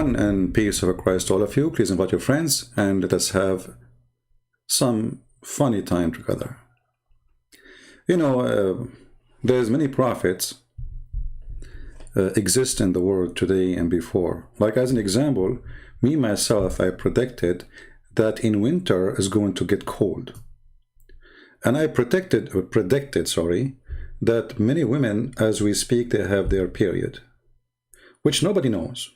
everyone, and peace of Christ to all of you. Please invite your friends and let us have some funny time together. You know, there's many prophets exist in the world today and before. Like as an example, me myself, I predicted that in winter is going to get cold. And I predicted, that many women, as we speak, they have their period, which nobody knows.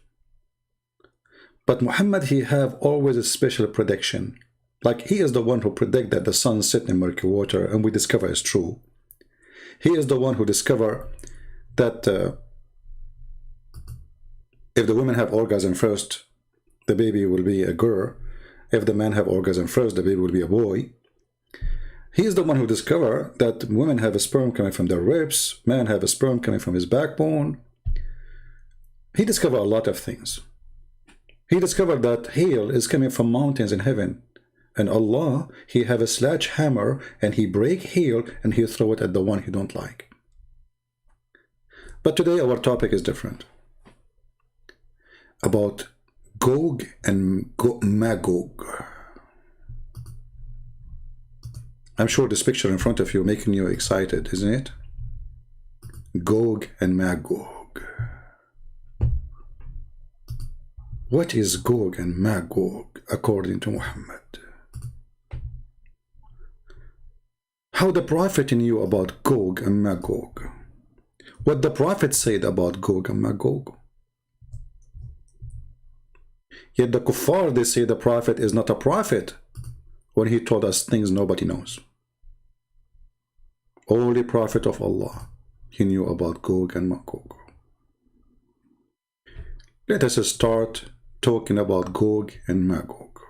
But Muhammad, he have always a special prediction. Like he is the one who predict that the sun set in murky water, and we discover is true. He is the one who discover that if the women have orgasm first, the baby will be a girl. If the men have orgasm first, the baby will be a boy. He is the one who discovered that women have a sperm coming from their ribs, men have a sperm coming from his backbone. He discovered a lot of things. He discovered that hail is coming from mountains in heaven. And Allah, he have a sledgehammer and he break hail and he throw it at the one he don't like. But today our topic is different. About Gog and Magog. I'm sure this picture in front of you making you excited, isn't it? Gog and Magog. What is Gog and Magog according to Muhammad? How the Prophet knew about Gog and Magog? What the Prophet said about Gog and Magog? Yet the kuffar, they say the Prophet is not a prophet when he told us things nobody knows. Only Prophet of Allah, he knew about Gog and Magog. Let us start talking about Gog and Magog.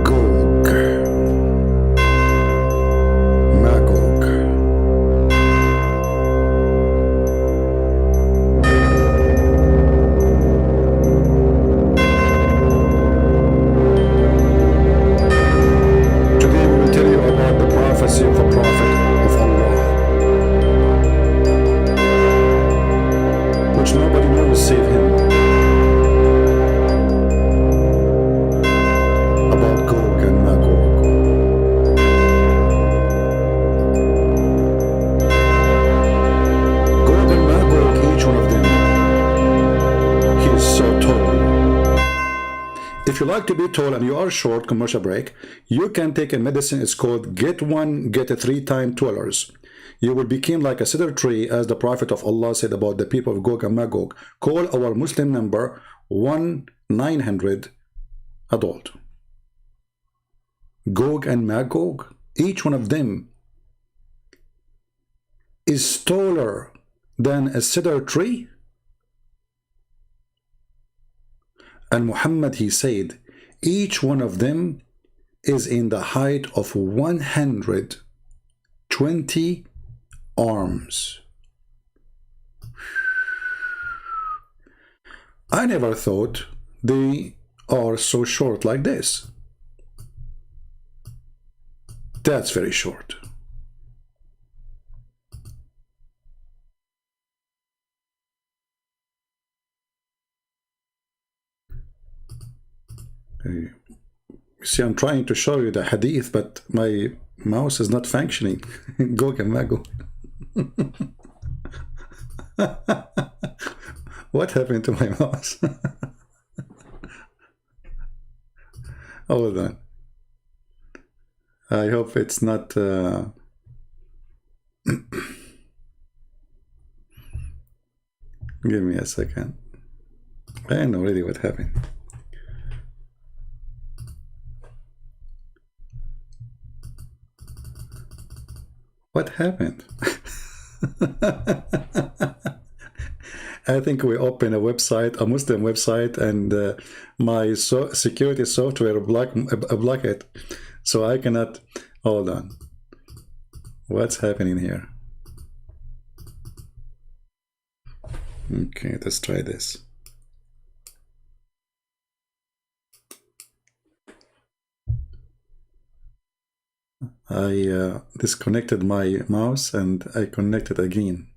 Gog, Magog. Today we will tell you about the prophecy of a prophet of Allah, which nobody knows save him. About Gog and Magog. Gog and Magog, each one of them, he is so tall. If you like to be tall and you are short, commercial break, you can take a medicine. It's called get one, get a 3 times taller. You will become like a cedar tree, as the Prophet of Allah said about the people of Gog and Magog. Call our Muslim number 1-900 adult. Gog and Magog, each one of them is taller than a cedar tree. And Muhammad, he said, each one of them is in the height of 120 arms. I never thought they are so short like this. That's very short. You see, I'm trying to show you the hadith, but my mouse is not functioning. Gog and Magog. What happened to my mouse? Hold on. I hope it's not... Give me a second. I know already what happened. What happened? I think we opened a website, a Muslim website, and my security software block it, so I cannot. Hold on. What's happening here? Okay, let's try this. I disconnected my mouse and I connected again.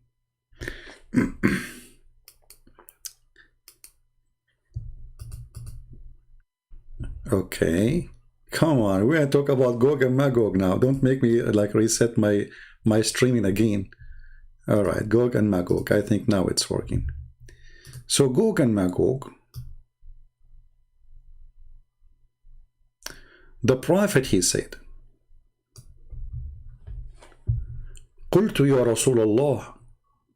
Okay, come on, we're gonna talk about Gog and Magog now. Don't make me like reset my streaming again. All right, Gog and Magog. I think now it's working. So Gog and Magog. The prophet, he said, قلت يا رسول الله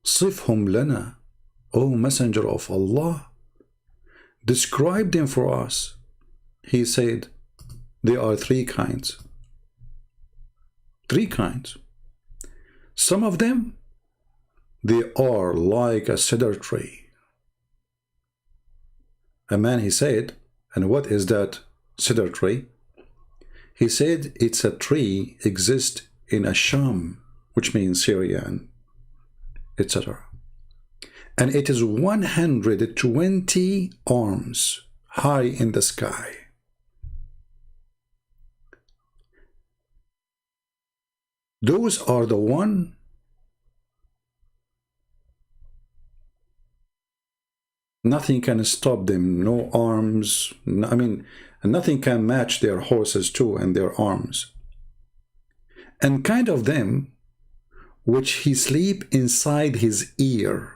صفهم لنا, O Messenger of Allah, describe them for us. He said, there are three kinds. Three kinds. Some of them, they are like a cedar tree. A man, he said, and what is that cedar tree? He said it's a tree exists in Asham, which means Syria, and etc. And it is 120 arms high in the sky. Those are the one nothing can stop them, no arms, I mean, nothing can match their horses too and their arms. And kind of them, which he sleep inside his ear.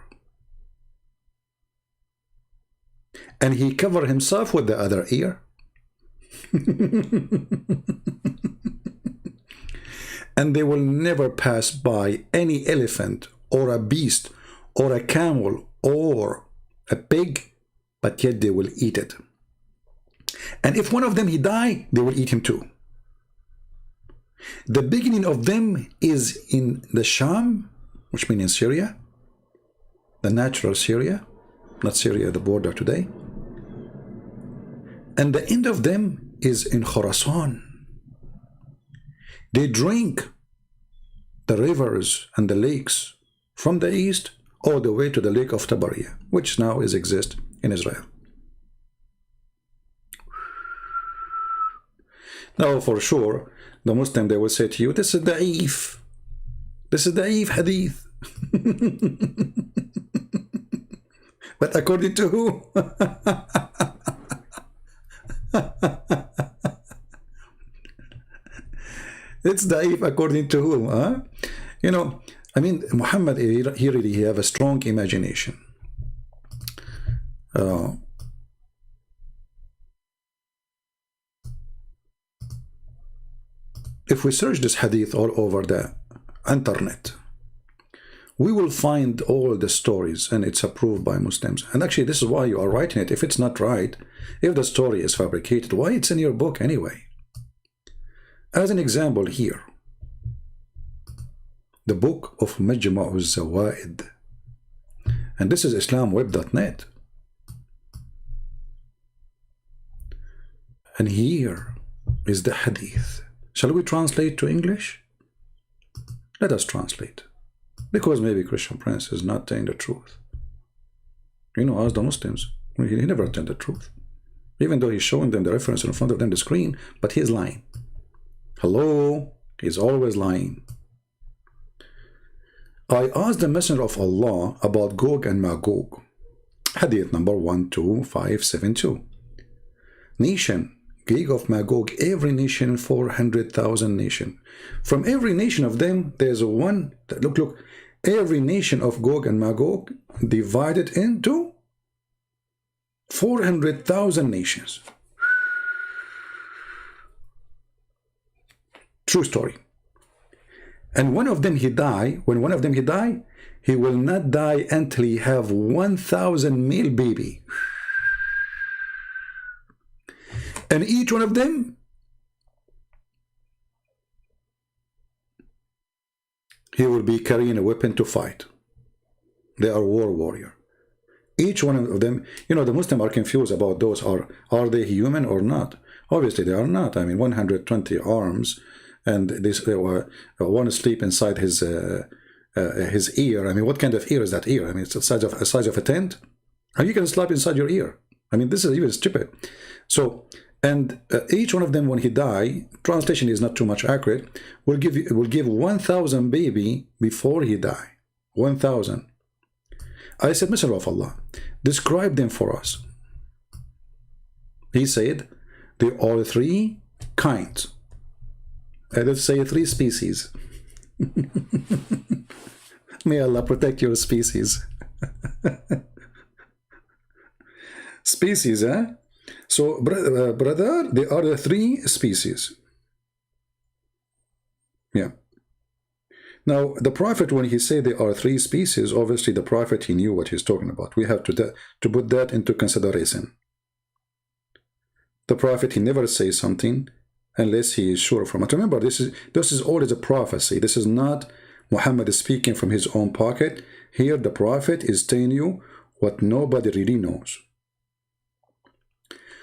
And he cover himself with the other ear. And they will never pass by any elephant or a beast or a camel or a pig, but yet they will eat it. And if one of them he die, they will eat him too. The beginning of them is in the Sham, which means in Syria, the natural Syria, not Syria, the border today. And the end of them is in Khorasan. They drink the rivers and the lakes from the east all the way to the lake of Tabaria, which now exists in Israel. Now, for sure, the Muslim, they will say to you, this is da'if. This is da'if hadith. But according to who? It's da'if according to whom? Huh? You know, I mean, Muhammad, he really have a strong imagination. If we search this hadith all over the internet, we will find all the stories, and it's approved by Muslims. And actually, this is why you are writing it. If it's not right, if the story is fabricated, why it's in your book anyway? As an example here, the book of Majma' al-Zawaid, and this is islamweb.net. And here is the hadith. Shall we translate to English? Let us translate. Because maybe Christian Prince is not telling the truth. You know, as the Muslims, he never tell the truth. Even though he's showing them the reference in front of them, the screen, but he's lying. Hello? He's always lying. I asked the Messenger of Allah about Gog and Magog. Hadith number 12572. Nation, Gog of Magog, every nation, 400,000 nation. From every nation of them, there's one, look, every nation of Gog and Magog divided into 400,000 nations. True story. And one of them he die, when one of them he die, he will not die until he have 1,000 male baby. And each one of them, he will be carrying a weapon to fight. They are war warrior. Each one of them, you know, the Muslims are confused about those. Are they human or not? Obviously they are not. I mean, 120 arms, and this one sleep inside his ear. I mean, what kind of ear is that ear? I mean, it's the size of a tent. How you can sleep inside your ear? I mean, this is even stupid. So And each one of them, when he die, translation is not too much accurate, will give 1,000 baby before he die. 1,000. I said, Messenger of Allah, describe them for us. He said, there are three kinds. Let's say three species. May Allah protect your species. Species, eh? So, brother, there are the three species. Yeah. Now, the Prophet, when he said there are three species, obviously the Prophet, he knew what he's talking about. We have to put that into consideration. The Prophet, he never says something unless he is sure from it. Remember, this is always a prophecy. This is not Muhammad speaking from his own pocket. Here, the Prophet is telling you what nobody really knows.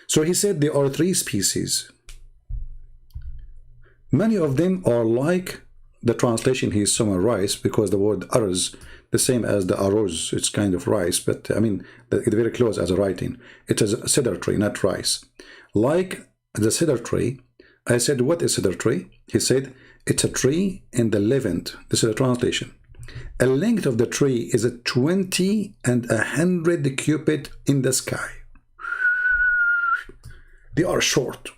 So he said there are three species. Many of them are like the translation he summarized, because the word arz, the same as the arroz, it's kind of rice, but I mean, it's very close as a writing. It is a cedar tree, not rice. Like the cedar tree, I said, what is cedar tree? He said, it's a tree in the Levant. This is a translation. A length of the tree is a 20 and 100 cubit in the sky. They are short.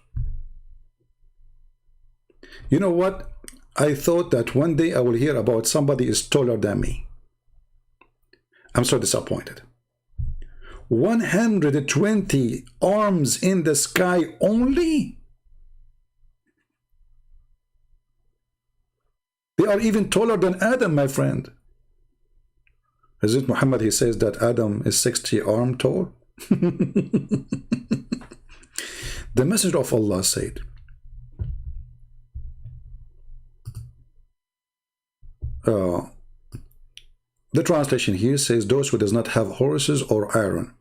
You know what? I thought that one day I will hear about somebody is taller than me. I'm so disappointed. 120 arms in the sky only? They are even taller than Adam, my friend. Is it Muhammad, he says that Adam is 60 arm tall? The Messenger of Allah said, the translation here says those who does not have horses or iron.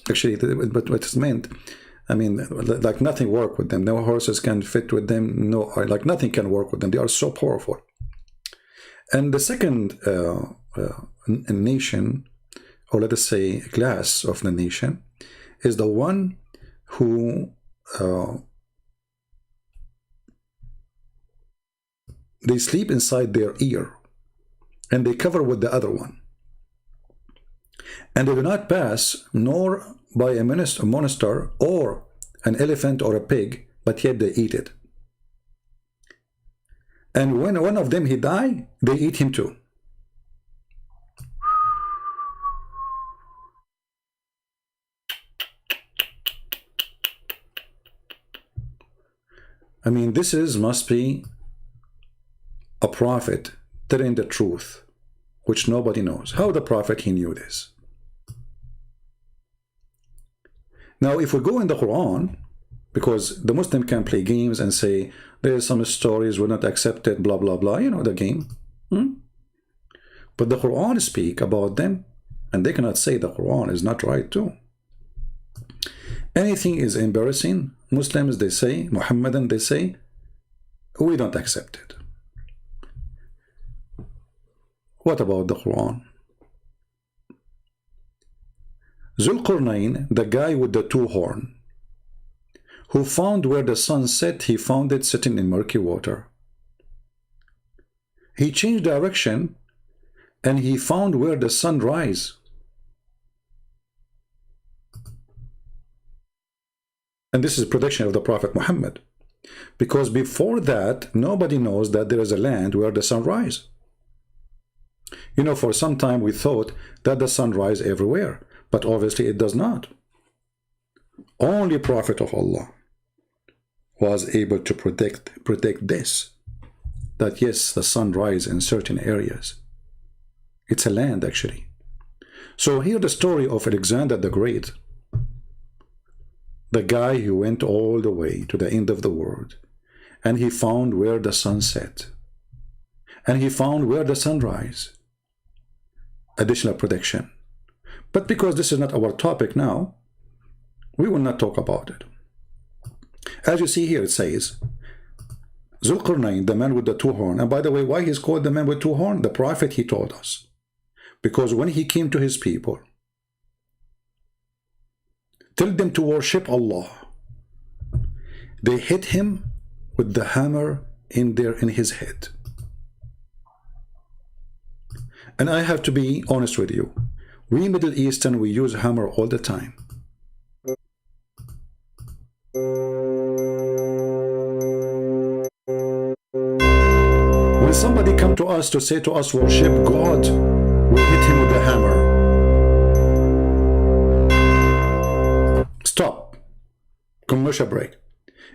Actually, but what it's meant, I mean, like nothing work with them. No horses can fit with them. No, like nothing can work with them. They are so powerful. And the second nation, or let us say class of the nation, is the one who they sleep inside their ear, and they cover with the other one. And they do not pass nor by a monster or an elephant or a pig, but yet they eat it. And when one of them he die, they eat him too. I mean, this must be a prophet telling the truth, which nobody knows. How the prophet, he knew this? Now, if we go in the Quran, because the Muslim can play games and say, there's some stories were not accepted, blah, blah, blah, you know, the game. But the Quran speak about them, and they cannot say the Quran is not right too. Anything is embarrassing, Muslims, they say, Muhammadan, they say, we don't accept it. What about the Quran? Zulqarnain, the guy with the two horns, who found where the sun set, he found it sitting in murky water. He changed direction and he found where the sun rise. And this is prediction of the Prophet Muhammad, because before that nobody knows that there is a land where the sun rise. You know, for some time we thought that the sun rise everywhere, but obviously it does not. Only Prophet of Allah was able to predict this, that yes, the sun rise in certain areas. It's a land, actually. So here the story of Alexander the Great, the guy who went all the way to the end of the world, and he found where the sun set, and he found where the sun rise. Additional prediction. But because this is not our topic now, we will not talk about it. As you see here, it says, Zulqarnain, the man with the two horns. And by the way, why he's called the man with two horns? The Prophet, he told us. Because when he came to his people, tell them to worship Allah. They hit him with the hammer in his head. And I have to be honest with you. We Middle Eastern, we use hammer all the time. When somebody come to us to say to us, worship God, we hit him with the hammer. Stop. Commercial break.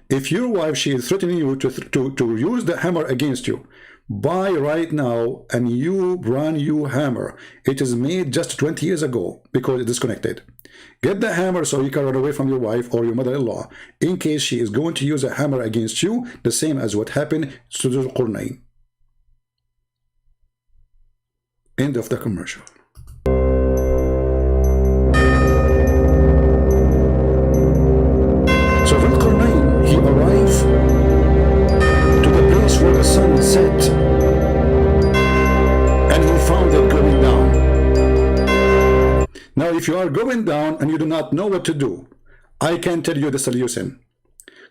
If your wife, she is threatening you to use the hammer against you, buy right now a new, brand new hammer. It is made just 20 years ago because it's disconnected. Get the hammer so you can run away from your wife or your mother-in-law in case she is going to use a hammer against you, the same as what happened to Dhul Qarnayn. End of the commercial. So Dhul Qarnayn, he arrived to the place where the sun set, and he found it going down. Now, if you are going down and you do not know what to do, I can tell you the solution.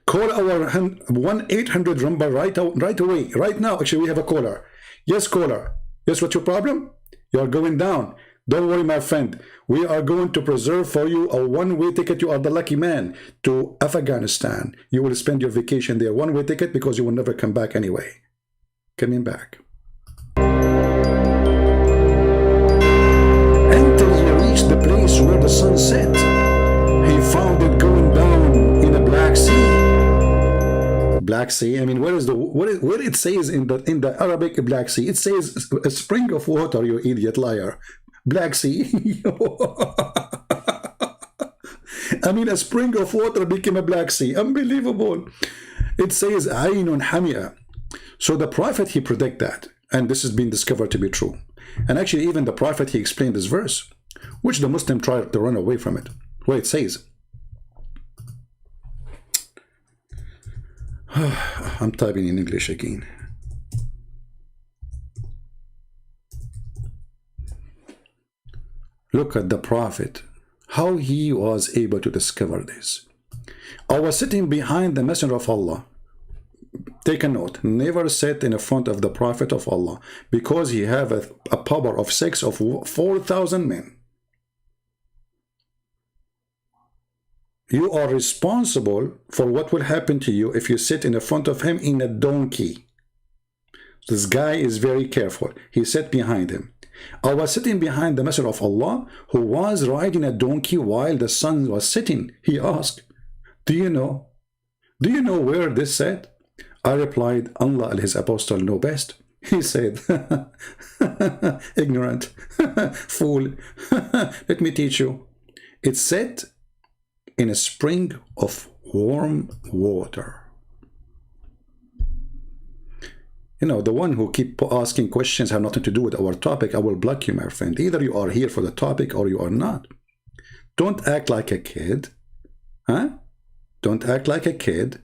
Call our 1-800 number right away, right now. Actually, we have a caller. Yes, caller. Yes, what's your problem? You are going down. Don't worry, my friend. We are going to preserve for you a one-way ticket. You are the lucky man to Afghanistan. You will spend your vacation there. One-way ticket because you will never come back anyway. Coming back. Until he reached the place where the sun set, he found it going down in a Black Sea. Black Sea. I mean, where it says in the Arabic Black Sea? It says a spring of water. You idiot liar. Black Sea. I mean, a spring of water became a Black Sea. Unbelievable. It says Aynun Hamia. So the prophet, he predict that, and this has been discovered to be true. And actually, even the prophet, he explained this verse, which the Muslim tried to run away from it. Where it says, I'm typing in English again. Look at the prophet, how he was able to discover this. I was sitting behind the Messenger of Allah. Take a note, never sit in front of the Prophet of Allah, because he have a power of 4,000 men. You are responsible for what will happen to you if you sit in front of him in a donkey. This guy is very careful. He sat behind him. I was sitting behind the Messenger of Allah, who was riding a donkey while the sun was setting. He asked, do you know where this sat? I replied, Allah and his apostle know best. He said, ignorant, fool, let me teach you. It's set in a spring of warm water. You know, the one who keep asking questions have nothing to do with our topic. I will block you, my friend. Either you are here for the topic or you are not. Don't act like a kid. Huh? Don't act like a kid.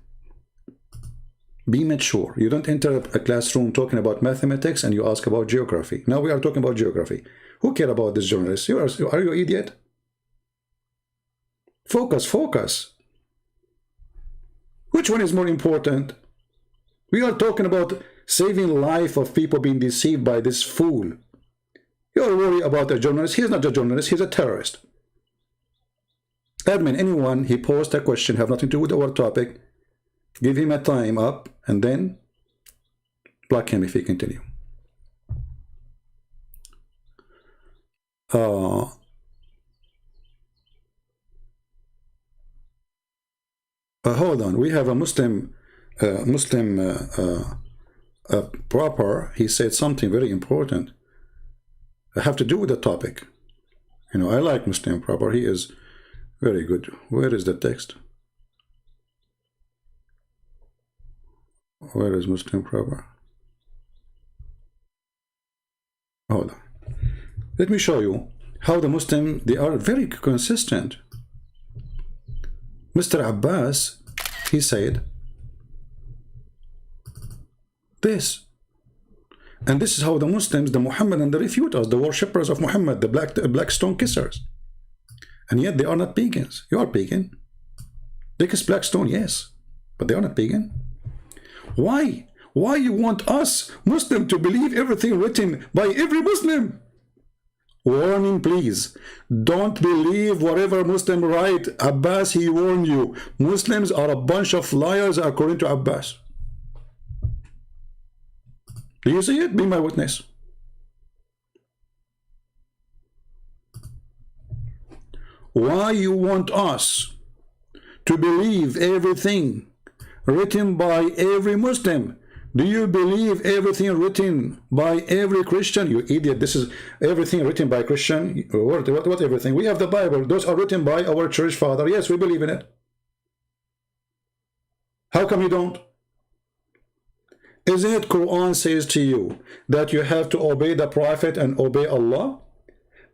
Be mature. You don't enter a classroom talking about mathematics and you ask about geography. Now we are talking about geography. Who care about this journalist? Are you an idiot? Focus, focus. Which one is more important? We are talking about saving life of people being deceived by this fool. You are worried about a journalist. He's not a journalist. He's a terrorist. Admin, anyone, he posed a question, have nothing to do with our topic. Give him a time up and then block him if he continue. Hold on. We have a Muslim proper. He said something very important. I have to do with the topic. You know, I like Muslim proper. He is very good. Where is the text? Where is Muslim proper? Hold on. Let me show you how the Muslim, they are very consistent. Mr. Abbas, he said this. And this is how the Muslims, the Muhammadan, they refute us, the worshippers of Muhammad, the black stone kissers. And yet they are not pagans. You are pagan. They kiss black stone, yes. but they are not pagan. Why? Why you want us Muslim to believe everything written by every Muslim? Warning, please. Don't believe whatever Muslim write. Abbas, he warned you. Muslims are a bunch of liars according to Abbas. Do you see it? Be my witness. Why you want us to believe everything written by every Muslim? Do you believe everything written by every Christian? You idiot. This is everything written by Christian. What everything? We have the Bible. Those are written by our church father. Yes, we believe in it. How come you don't? Isn't it Quran says to you that you have to obey the Prophet and obey Allah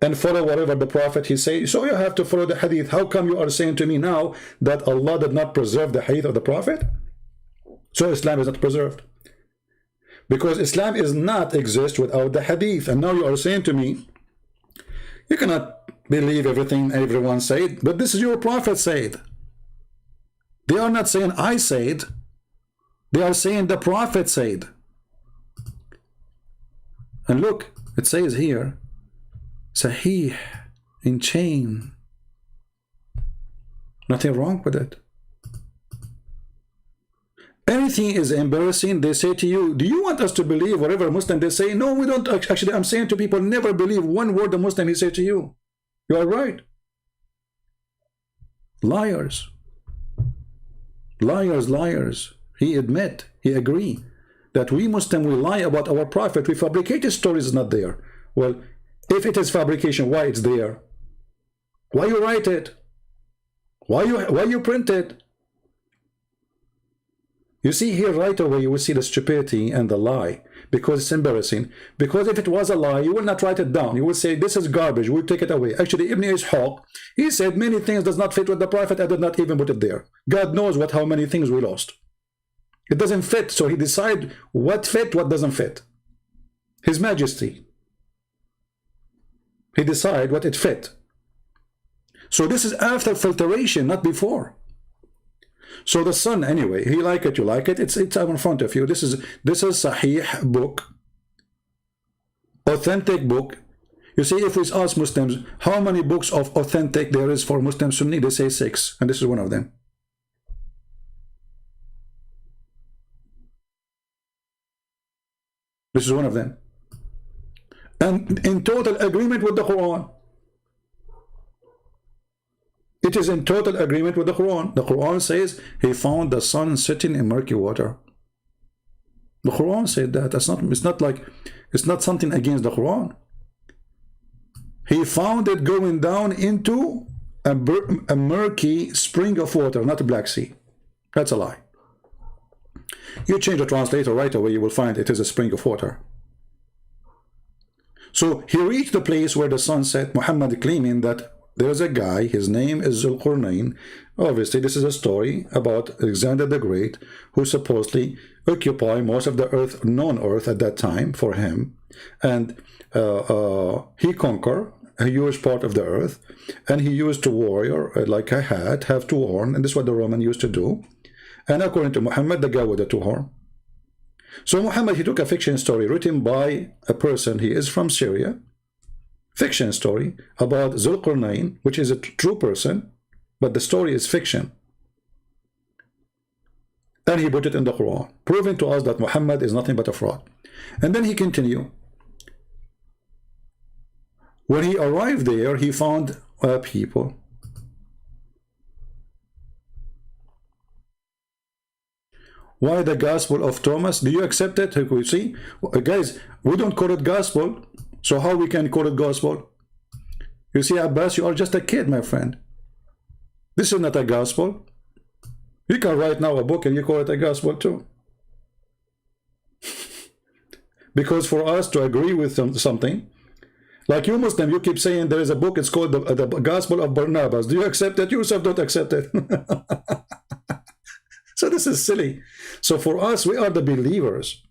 and follow whatever the Prophet he says? So you have to follow the Hadith. How come you are saying to me now that Allah did not preserve the Hadith of the Prophet? So Islam is not preserved. Because Islam is not exist without the Hadith. And now you are saying to me, you cannot believe everything everyone said, but this is your Prophet said. They are not saying I said. They are saying the Prophet said. And look, it says here, Sahih, in chain. Nothing wrong with it. Anything is embarrassing, they say to you, do you want us to believe whatever Muslim they say? No, we don't. Actually, I'm saying to people, never believe one word the Muslim he say to you. You are right. Liars. Liars, liars. He admit, he agree that we Muslim, we lie about our Prophet. We fabricated stories is not there. Well, if it is fabrication, why it's there? Why you write it? Why you print it? You see here right away, you will see the stupidity and the lie, because it's embarrassing. Because if it was a lie, you will not write it down. You will say, this is garbage, we'll take it away. Actually, Ibn Ishaq, he said many things does not fit with the Prophet. I did not even put it there. God knows how many things we lost. It doesn't fit, so he decide what fit, what doesn't fit. His Majesty. He decide what it fit. So this is after filtration, not before. So the son, anyway, he like it, you like it, it's in front of you. This is Sahih book, authentic book. You see, if we ask Muslims how many books of authentic there is for Muslim Sunni, they say 6, and this is one of them. This is one of them. And in total agreement with the Quran. It is in total agreement with the Quran. The Quran says he found the sun sitting in murky water. The Quran said that. It's not something against the Quran. He found it going down into a murky spring of water, not a Black Sea. That's a lie. You change the translator right away, you will find it is a spring of water. So he reached the place where the sun set, Muhammad claiming that there's a guy, his name is Zulqarnain. Obviously, this is a story about Alexander the Great, who supposedly occupied most of the earth, known earth at that time for him. And he conquered a huge part of the earth, and he used to warrior like a hat, have two horns, and this is what the Roman used to do. And according to Muhammad, the guy with the two horns. So Muhammad, he took a fiction story written by a person, he is from Syria, fiction story about Zulqarnain, which is a true person, but the story is fiction. And he put it in the Quran, proving to us that Muhammad is nothing but a fraud. And then he continued. When he arrived there, he found people. Why the Gospel of Thomas? Do you accept it? You see, guys, we don't call it Gospel. So how we can call it Gospel? You see, Abbas, you are just a kid, my friend. This is not a Gospel. You can write now a book and you call it a Gospel too. Because for us to agree with something, like you Muslim, you keep saying there is a book, it's called the Gospel of Barnabas. Do you accept it? You yourself don't accept it. So this is silly. So for us, we are the believers,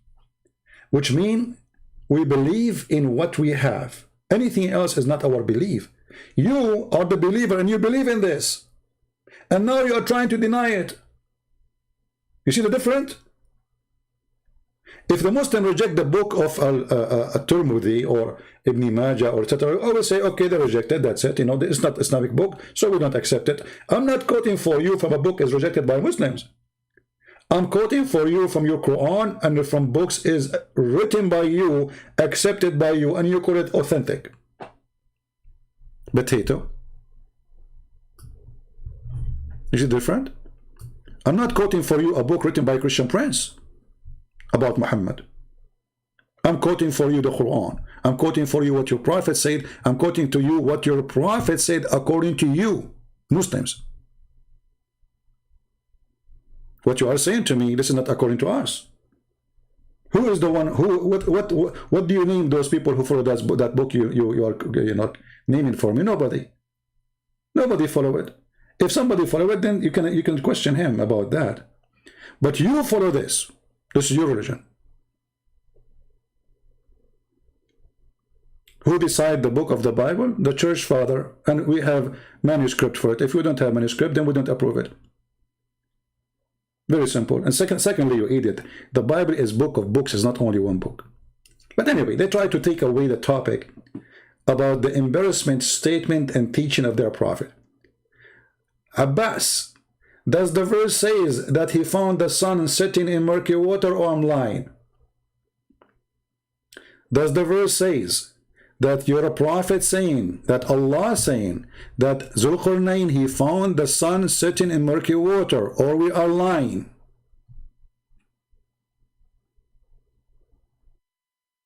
which means we believe in what we have. Anything else is not our belief. You are the believer and you believe in this. And now you are trying to deny it. You see the difference? If the Muslim reject the book of Al-Tirmidhi or Ibn Majah or etc., I will say, okay, they rejected, that's it. You know, it's not Islamic book, so we don't accept it. I'm not quoting for you from a book is rejected by Muslims. I'm quoting for you from your Quran and from books is written by you, accepted by you, and you call it authentic. Potato. Is it different? I'm not quoting for you a book written by a Christian Prince about Muhammad. I'm quoting for you the Quran. I'm quoting for you what your prophet said. I'm quoting to you what your prophet said according to you, Muslims. What you are saying to me, this is not according to us. Who is the one who what do you name those people who follow that book you're not naming for me? Nobody. Nobody follow it. If somebody follow it, then you can question him about that. But you follow this. This is your religion. Who decide the book of the Bible? The church father, and we have manuscript for it. If we don't have manuscript, then we don't approve it. Very simple. And secondly, you idiot, the Bible is book of books, is not only one book. But anyway, they try to take away the topic about the embarrassment statement and teaching of their prophet. Abbas, does the verse says that he found the sun sitting in murky water, or I'm lying? Does the verse says that you're a prophet saying, that Allah saying, that Zulqarnain, he found the sun sitting in murky water, or we are lying?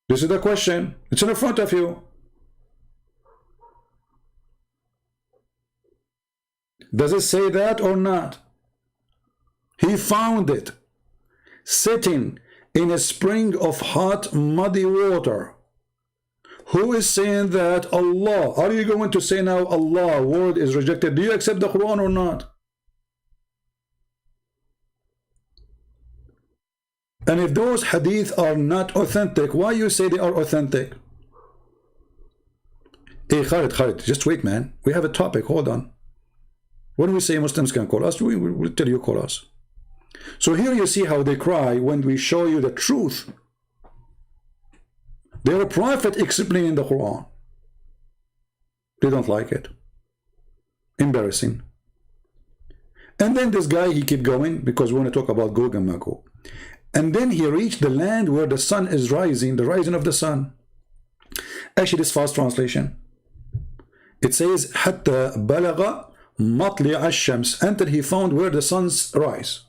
This is the question. It's in front of you. Does it say that or not? He found it sitting in a spring of hot, muddy water. Who is saying that? Allah. Are you going to say now Allah word is rejected? Do you accept the Quran or not? And if those hadith are not authentic, why you say they are authentic? Hey Khalid, just wait, man. We have a topic. Hold on. When we say Muslims can call us, we will tell you call us. So here you see how they cry when we show you the truth. They're a prophet explaining the Quran. They don't like it. Embarrassing. And then this guy, he keep going because we want to talk about Gog and Magog. And then he reached the land where the sun is rising, the rising of the sun. Actually, this fast translation. It says, حتى بلغ مطلع الشمس, until he found where the sun's rise.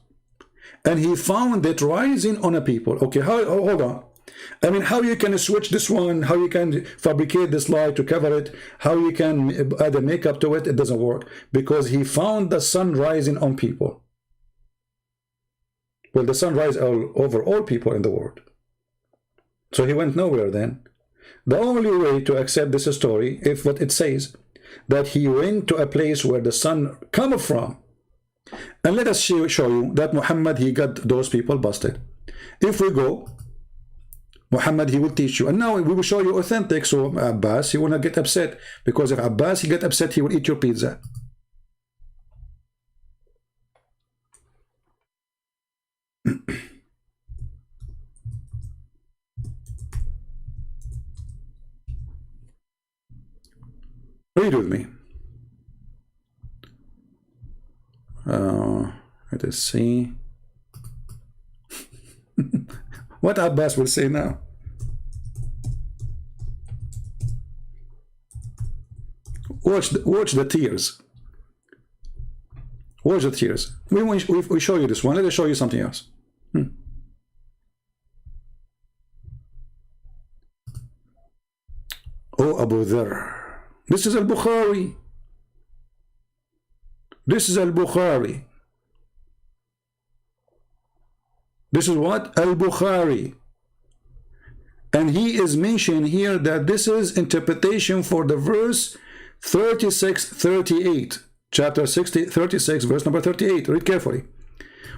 And he found it rising on a people. Okay, hold on. I mean, how you can switch this one, how you can fabricate this lie to cover it, how you can add a makeup to it, it doesn't work. Because he found the sun rising on people. Well, the sun rises over all people in the world. So he went nowhere then. The only way to accept this story, if what it says, that he went to a place where the sun come from. And let us show you that Muhammad, he got those people busted. If we go, Muhammad, he will teach you. And now we will show you authentic. So Abbas, he will not get upset. Because if Abbas, he get upset, he will eat your pizza. Read with me. Let us see. What Abbas will say now. Watch the tears. Watch the tears. We show you this one. Let us show you something else. Oh, Abu Dharr. This is Al-Bukhari. This is Al-Bukhari. This is what? Al-Bukhari. And he is mentioning here that this is interpretation for the verse 36-38. Chapter 36, verse number 38. Read carefully.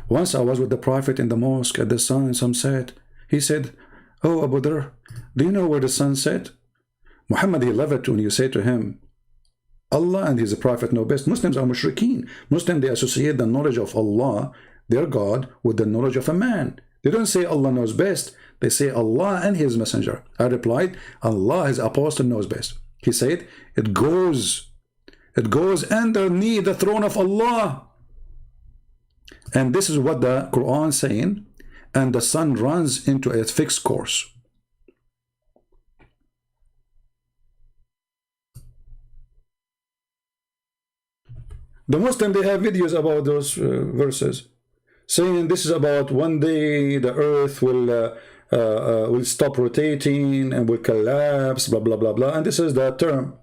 Once I was with the Prophet in the mosque at the sunset. He said, oh, Abu Dharr, do you know where the sun set? Muhammad, he loved it when you say to him, Allah and his Prophet know best. Muslims are mushrikeen. Muslims, they associate the knowledge of Allah, their God with the knowledge of a man. They don't say Allah knows best. They say Allah and His Messenger. I replied, Allah, His Apostle knows best. He said, it goes underneath the throne of Allah. And this is what the Quran is saying. And the sun runs into a fixed course. The Muslim, they have videos about those verses, saying this is about one day the earth will stop rotating and will collapse, blah, blah, blah, blah. And this is the term.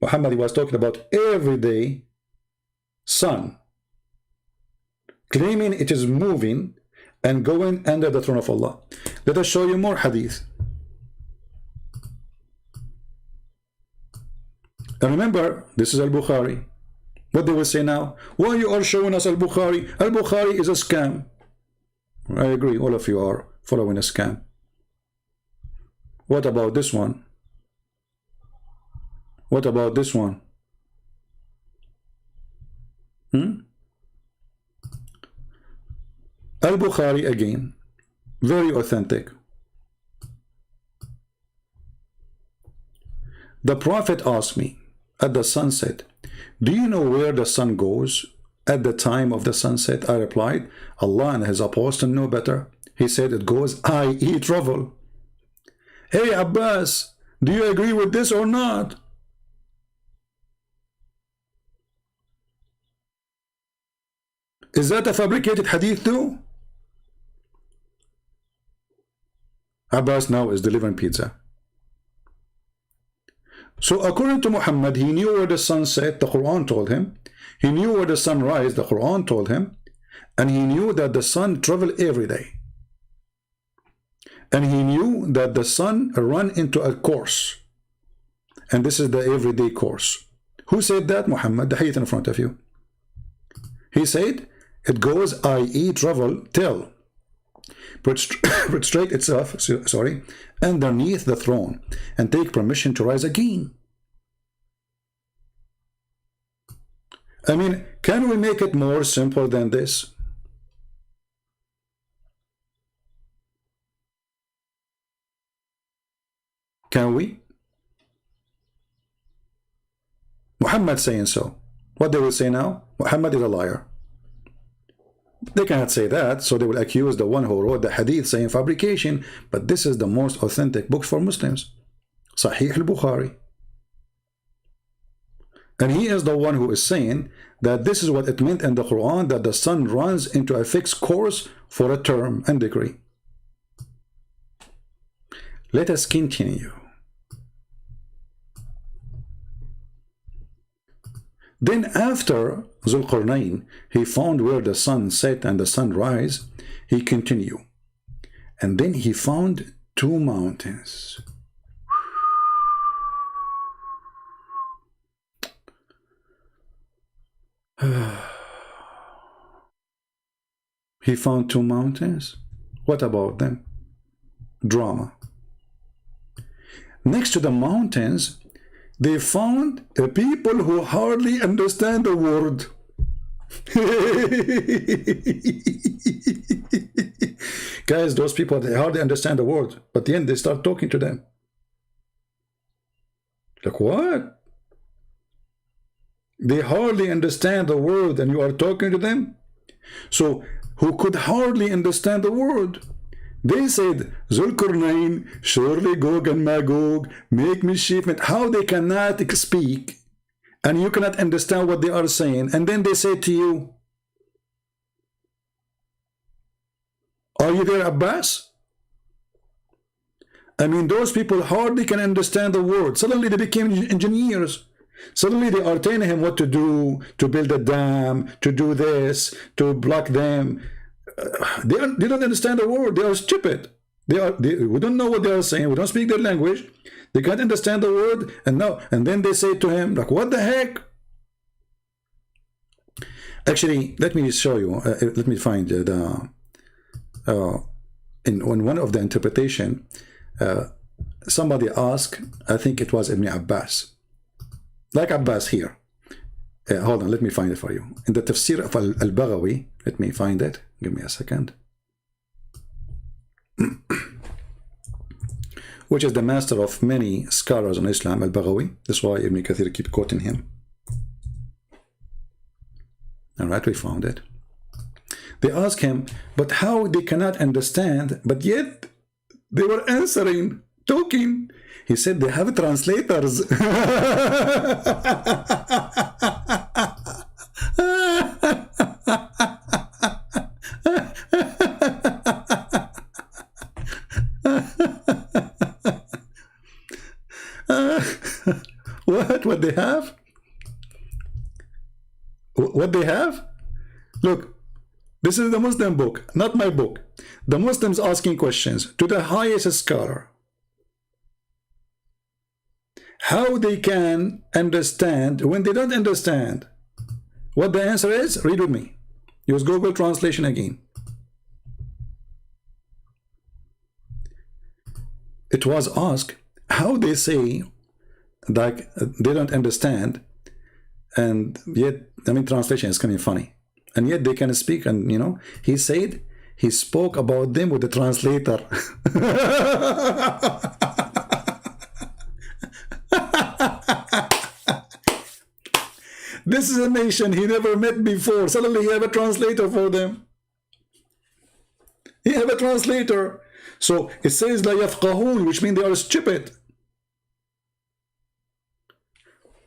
Muhammad was talking about everyday sun, claiming it is moving and going under the throne of Allah. Let us show you more hadith. And remember, this is Al-Bukhari. What they will say now? Why you are showing us Al-Bukhari? Al-Bukhari is a scam. I agree, all of you are following a scam. What about this one? What about this one? Al-Bukhari again, very authentic. The Prophet asked me at the sunset, do you know where the sun goes at the time of the sunset? I replied, Allah and His Apostle know better. He said it goes, i.e. travel. Hey Abbas, do you agree with this or not? Is that a fabricated hadith too? Abbas now is delivering pizza. So according to Muhammad, he knew where the sun set, the Quran told him. He knew where the sun rise, the Quran told him. And he knew that the sun traveled every day. And he knew that the sun run into a course. And this is the everyday course. Who said that? Muhammad, the hadith in front of you. He said, it goes, i.e. travel, till prostrate itself, sorry, underneath the throne and take permission to rise again. I mean, can we make it more simple than this? Can we? Muhammad saying so. What they will say now? Muhammad is a liar. They cannot say that, so they will accuse the one who wrote the hadith saying fabrication, but this is the most authentic book for Muslims, Sahih al-Bukhari. And he is the one who is saying that this is what it meant in the Quran, that the sun runs into a fixed course for a term and degree. Let us continue. Then after Zulqarnain, he found where the sun set and the sun rise, he continued. And then he found two mountains. He found two mountains. What about them? Drama. Next to the mountains, they found a people who hardly understand the word. Guys, those people, they hardly understand the word, but then they start talking to them. Like, what? They hardly understand the word and you are talking to them? So, who could hardly understand the word? They said, Zulqarnain, surely Gog and Magog, make mischief. How they cannot speak, and you cannot understand what they are saying. And then they say to you, are you there, Abbas? I mean, those people hardly can understand the word. Suddenly they became engineers. Suddenly they are telling him what to do, to build a dam, to do this, to block them. They don't understand the word. They are stupid. We don't know what they are saying. We don't speak their language. They can't understand the word. And then they say to him, like, what the heck? Actually, let me show you. Let me find in one of the interpretation. Somebody asked, I think it was Ibn Abbas, like Abbas here. hold on, let me find it for you. In the Tafsir of Al-Baghawi, let me find it. Give me a second. Which is the master of many scholars on Islam, Al-Baghawi. That's why Ibn Kathir keep quoting him. All right, we found it. They ask him, but how they cannot understand, but yet they were answering, talking. He said they have translators. What they have? What they have? Look, this is the Muslim book, not my book. The Muslims asking questions to the highest scholar. How they can understand when they don't understand? What the answer is? Read with me. Use Google Translation again. It was asked how they say like they don't understand, and yet, I mean, translation is kind of funny, and yet they can speak. And you know, he said he spoke about them with the translator. This is a nation he never met before. Suddenly he have a translator for them. He have a translator. So it says la yafqahun, which means they are stupid.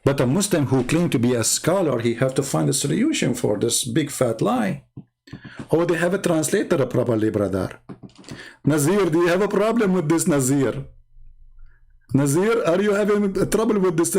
But a Muslim who claims to be a scholar, he have to find a solution for this big fat lie. Oh, they have a translator properly, brother. Nazir, do you have a problem with this, Nazir? Nazir, are you having trouble with this?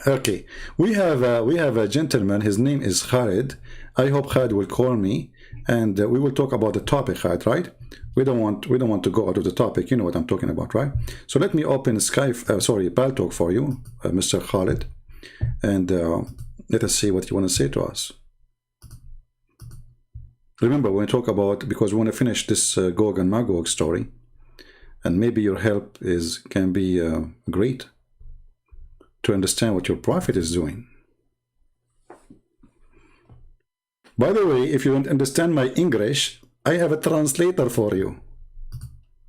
Okay, we have a gentleman. His name is Khalid. I hope Khalid will call me, and we will talk about the topic, Khalid, right? We don't want to go out of the topic. You know what I'm talking about, right? So let me open Skype, Paltalk for you, Mr. Khalid, and let us see what you want to say to us. Remember, when we talk about, because we want to finish this Gog and Magog story, and maybe your help can be great to understand what your prophet is doing. By the way, if you don't understand my English, I have a translator for you.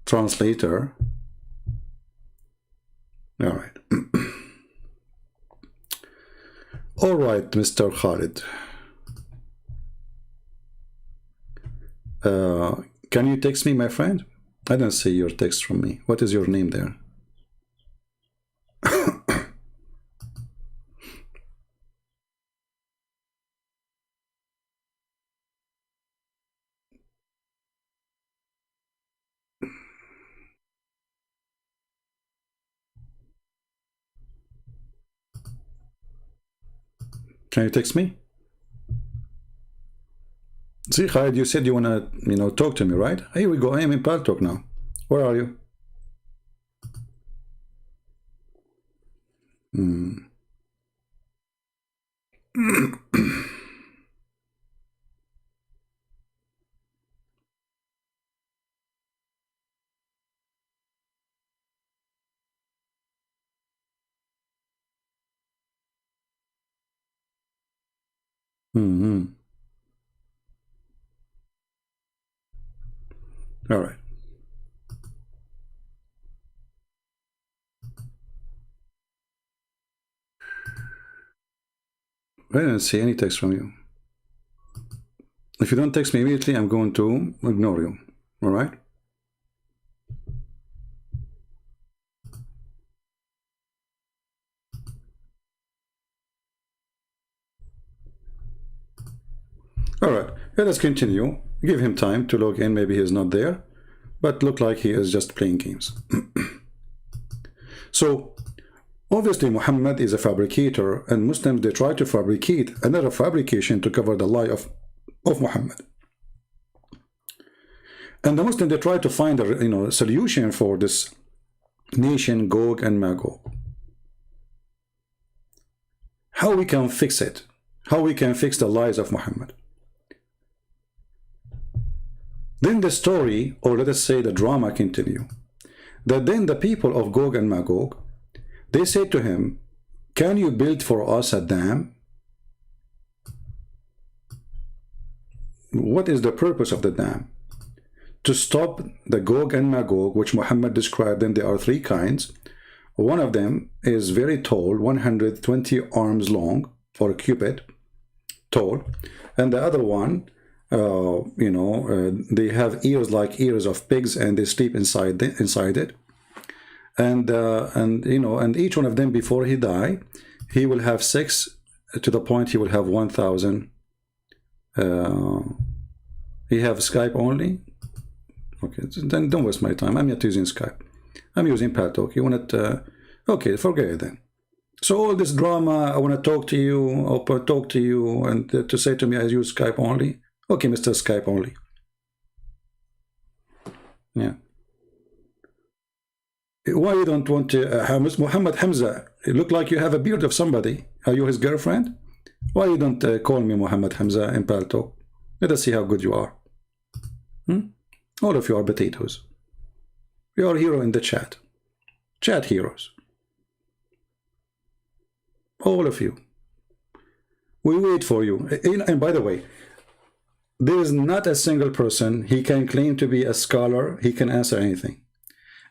Translator. All right. All right, Mr. Khalid. Can you text me, my friend? I don't see your text from me. What is your name there? Can you text me? See, Khalid, you said you want to, talk to me, right? Here we go. I am in Paltalk now. Where are you? All right. I didn't see any text from you. If you don't text me immediately, I'm going to ignore you. All right? All right. Let us continue. Give him time to log in. Maybe he's not there, but look like he is just playing games. So, obviously, Muhammad is a fabricator, and Muslims, they try to fabricate another fabrication to cover the lie of Muhammad. And the Muslims, they try to find a solution for this nation, Gog and Magog. How we can fix it? how we can fix the lies of Muhammad. Then the story, or let us say the drama, continue. That then the people of Gog and Magog, they said to him, can you build for us a dam? What is the purpose of the dam? To stop the Gog and Magog, which Muhammad described them. There are three kinds. One of them is very tall, 120 arms long, or a cubit tall, and the other one, they have ears like ears of pigs, and they sleep inside it. And each one of them, before he die, he will have 6, to the point he will have 1,000. He have Skype only. Okay, then don't waste my time. I'm not using Skype. I'm using Paltalk. You want it? Okay, forget it then. So all this drama, I want to talk to you, and to say to me I use Skype only. Okay, Mr. Skype only. Yeah. Why you don't want to, Muhammad Hamza? You look like you have a beard of somebody. Are you his girlfriend? Why you don't call me Muhammad Hamza in Paltalk? Let us see how good you are. All of you are potatoes. You are a hero in the chat. Chat heroes. All of you. We wait for you. And by the way, there is not a single person, he can claim to be a scholar, he can answer anything.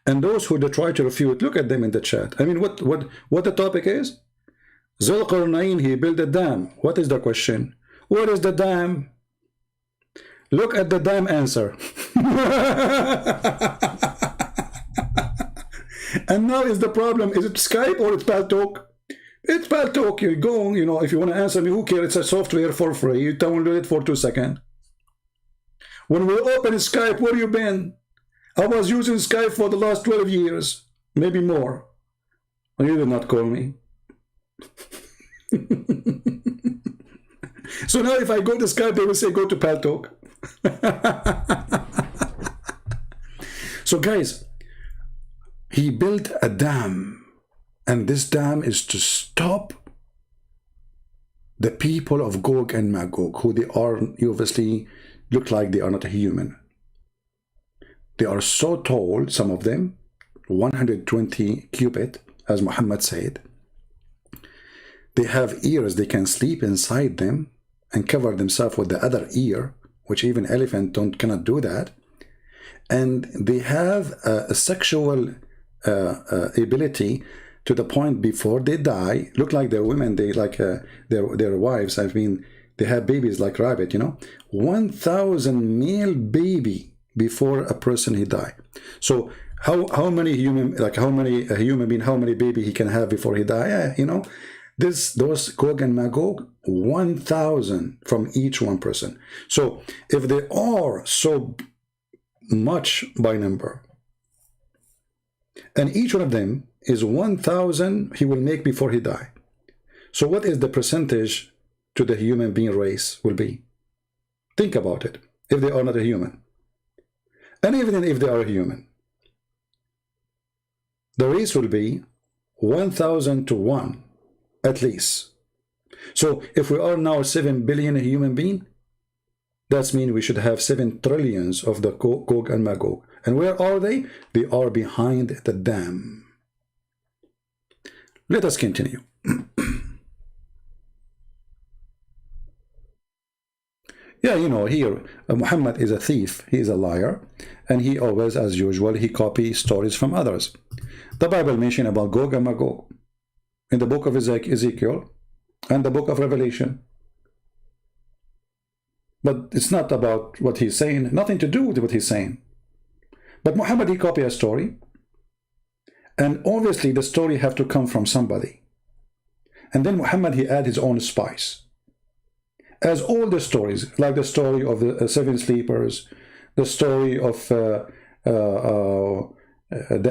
And those who try to refute, look at them in the chat. I mean, what the topic is? Zulqarnain, he built a dam. What is the question? What is the dam? Look at the dam answer. And now is the problem, is it Skype or it's Paltalk? It's Paltalk. You go, if you want to answer me, who cares? It's a software for free. You download it for 2 seconds. When we open Skype, where you been? I was using Skype for the last 12 years, maybe more. You did not call me. So now if I go to Skype, they will say, go to Paltalk. So guys, he built a dam, and this dam is to stop the people of Gog and Magog, who they are, you obviously look like they are not a human. They are so tall, some of them, 120 cubit, as Muhammad said. They have ears, they can sleep inside them and cover themselves with the other ear, which even elephant cannot do that. And they have a sexual ability to the point before they die, look like their women, they like their wives, they have babies like rabbit, 1,000 male baby before a person he die. So how many human being, how many baby he can have before he die? Yeah, those Gog and Magog, 1,000 from each one person. So if they are so much by number, and each one of them is 1,000 he will make before he die. So what is the percentage to the human being race will be? Think about it, if they are not a human. And even if they are a human, the race will be 1,000 to 1 at least. So if we are now 7 billion human being, that means we should have 7 trillions of the Gog and Magog. And where are they? They are behind the dam. Let us continue. Yeah, here Muhammad is a thief, he is a liar, and he always, as usual, he copies stories from others. The Bible mentions about Gog and Magog in the book of Ezekiel and the book of Revelation. But it's not about what he's saying, nothing to do with what he's saying. But Muhammad, he copied a story, and obviously the story have to come from somebody. And then Muhammad, he add his own spice. As all the stories, like the story of the 7 sleepers, the story of the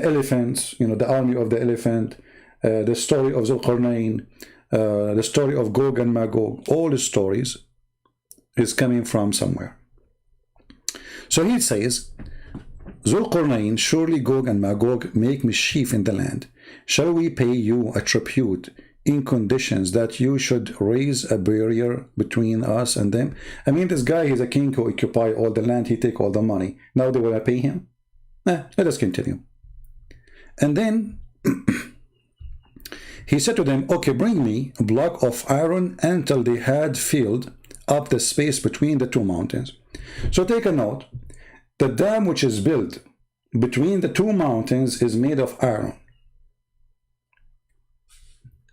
elephants, the army of the elephant, the story of Zulqarnain, the story of Gog and Magog, all the stories is coming from somewhere. So he says, Zulqarnain, surely Gog and Magog make mischief in the land. Shall we pay you a tribute in conditions that you should raise a barrier between us and them? I mean, this guy, he's a king who occupy all the land, he take all the money. Now they want to pay him? Let us continue. And then he said to them, okay, bring me a block of iron until they had filled up the space between the two mountains. So take a note. The dam which is built between the two mountains is made of iron.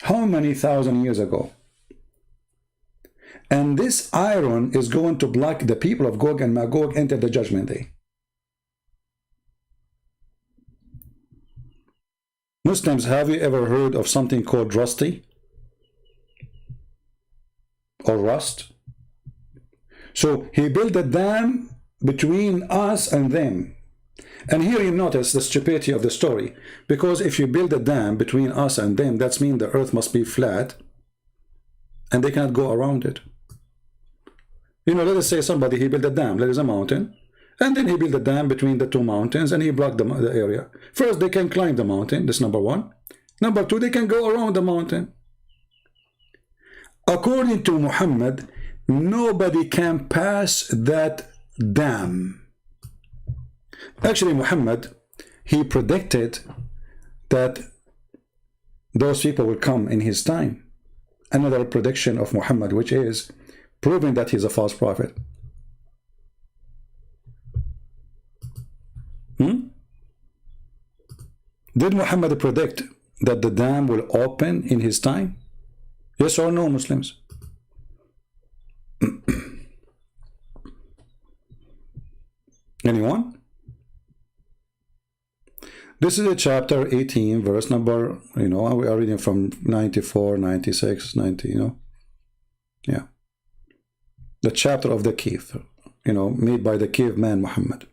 How many thousand years ago? And this iron is going to block the people of Gog and Magog enter the judgment day. Muslims, have you ever heard of something called rusty? Or rust? So he built a dam between us and them. And here you notice the stupidity of the story. Because if you build a dam between us and them, that means the earth must be flat. And they cannot go around it. You know, let us say somebody, he built a dam. There is a mountain. And then he built a dam between the two mountains and he blocked the area. First, they can climb the mountain. That's number one. Number two, they can go around the mountain. According to Muhammad, nobody can pass that dam. Actually, Muhammad, he predicted that those people will come in his time. Another prediction of Muhammad, which is proving that he's a false prophet. Did Muhammad predict that the dam will open in his time? Yes or no, Muslims? Anyone? This is a chapter 18, verse number, we are reading from 94, 96, 90, Yeah. The chapter of the Kif, made by the caveman Muhammad.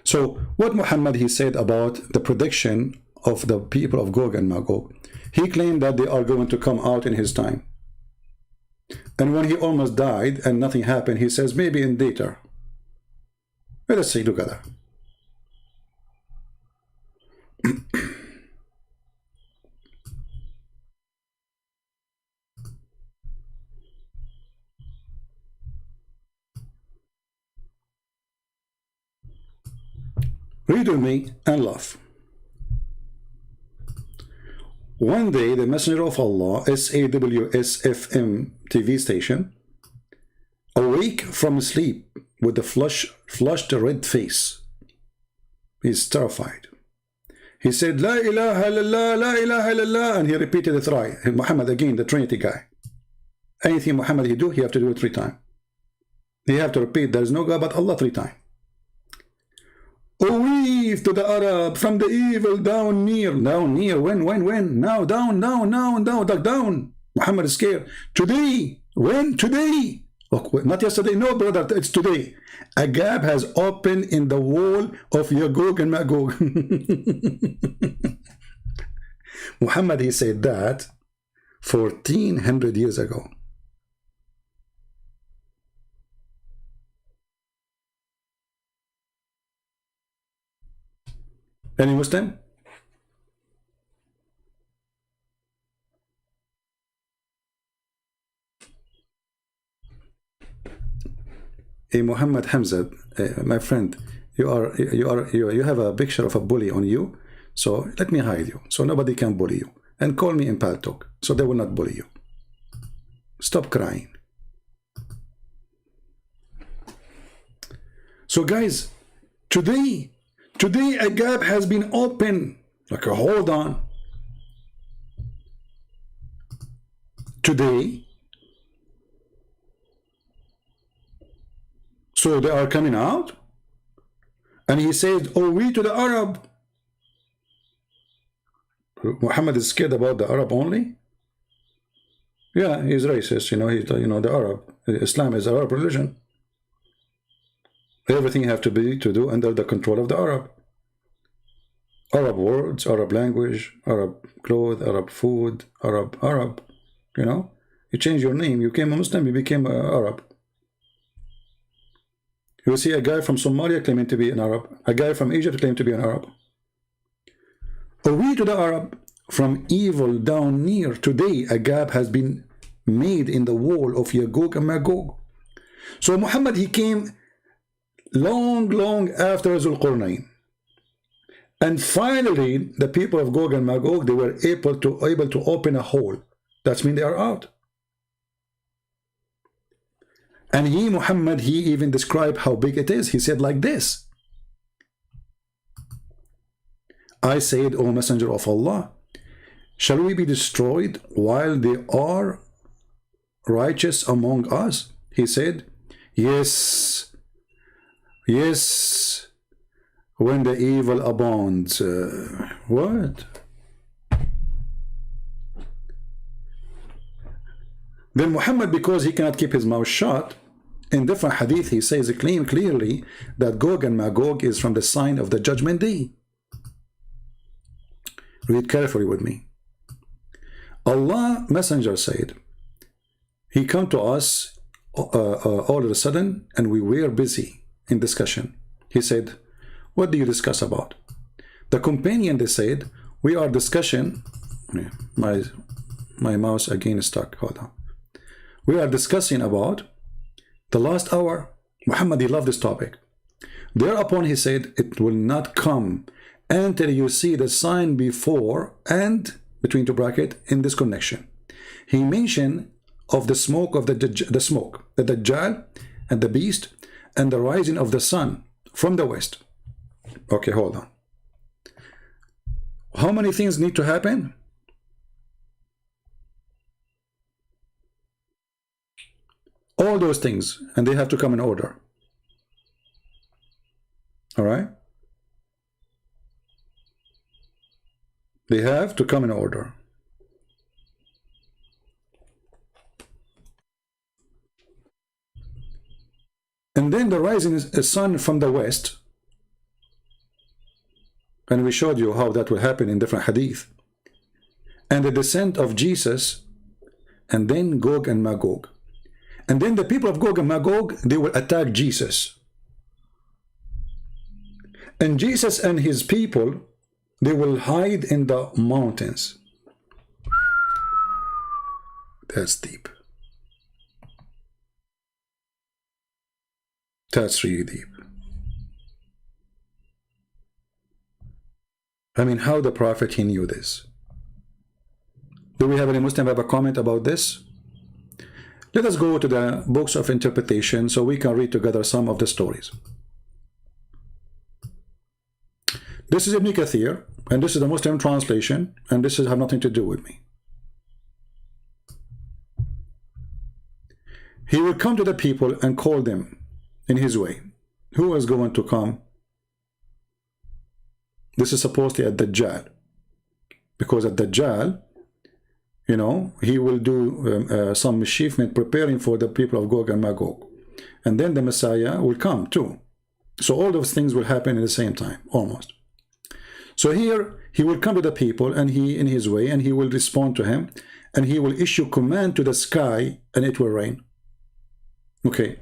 So what Muhammad, he said about the prediction of the people of Gog and Magog, he claimed that they are going to come out in his time. And when he almost died and nothing happened, he says maybe in later. Let us see together. Read with me and laugh. One day, the Messenger of Allah, SAWSFM TV station, awake from sleep with a flushed red face. He's terrified. He said, La ilaha illallah, la ilaha illallah, and he repeated it right. Muhammad, again, the Trinity guy. Anything Muhammad he do, he have to do it 3 times. He have to repeat, there is no God but Allah 3 times. Oh, weave to the Arab, from the evil down near. Down near, when? Now, down. Muhammad is scared. Today, when? Today. Oh, not yesterday, no, brother, it's today. A gap has opened in the wall of Yagog and Magog. Muhammad, he said that 1400 years ago. Any Muslim? Muhammad Hamza, my friend, you have a picture of a bully on you, so let me hide you, so nobody can bully you, and call me in Paltalk, so they will not bully you. Stop crying. So guys, today a gap has been opened. Like, hold on. Today. So they are coming out. And he says, oh, we to the Arab. Muhammad is scared about the Arab only? Yeah, he's racist, the Arab. Islam is Arab religion. Everything you have to do under the control of the Arab. Arab words, Arab language, Arab clothes, Arab food, Arab. You change your name, you became a Muslim, you became Arab. You will see a guy from Somalia claiming to be an Arab, a guy from Egypt claiming to be an Arab. Or we to the Arab, from evil down near. Today a gap has been made in the wall of Yagog and Magog. So Muhammad, he came long after Zulqarnain. And finally, the people of Gog and Magog, they were able to open a hole. That means they are out. And he, Muhammad, he even described how big it is. He said like this: I said, O Messenger of Allah, shall we be destroyed while they are righteous among us? He said, yes, yes, when the evil abounds. What? Then Muhammad, because he cannot keep his mouth shut, in different hadith he says clearly that Gog and Magog is from the sign of the judgment day. Read carefully with me. Allah Messenger said, he come to us all of a sudden, and we were busy in discussion. He said, what do you discuss about? The companion, they said, we are discussing. My mouse again is stuck. Hold on. We are discussing about the last hour. Muhammad, he loved this topic. Thereupon he said, it will not come until you see the sign before and between two brackets in this connection. He mentioned of the smoke of the Dajjal and the beast and the rising of the sun from the west. Okay, hold on. How many things need to happen? All those things, and they have to come in order. All right? They have to come in order. And then the rising sun from the west, and we showed you how that will happen in different hadith, and the descent of Jesus, and then Gog and Magog. And then the people of Gog and Magog, they will attack Jesus. And Jesus and his people, they will hide in the mountains. That's deep. That's really deep. I mean, how the Prophet, he knew this. Do we have any Muslim have a comment about this? Let us go to the books of interpretation so we can read together some of the stories. This is Ibn Kathir, and this is the Muslim translation, and this has nothing to do with me. He will come to the people and call them in his way. Who is going to come? This is supposedly at Dajjal, because at Dajjal, you know, he will do some mischievement preparing for the people of Gog and Magog. And then the Messiah will come too. So all those things will happen at the same time, almost. So here, he will come to the people, and he, in his way, and he will respond to him, and he will issue command to the sky, and it will rain. Okay.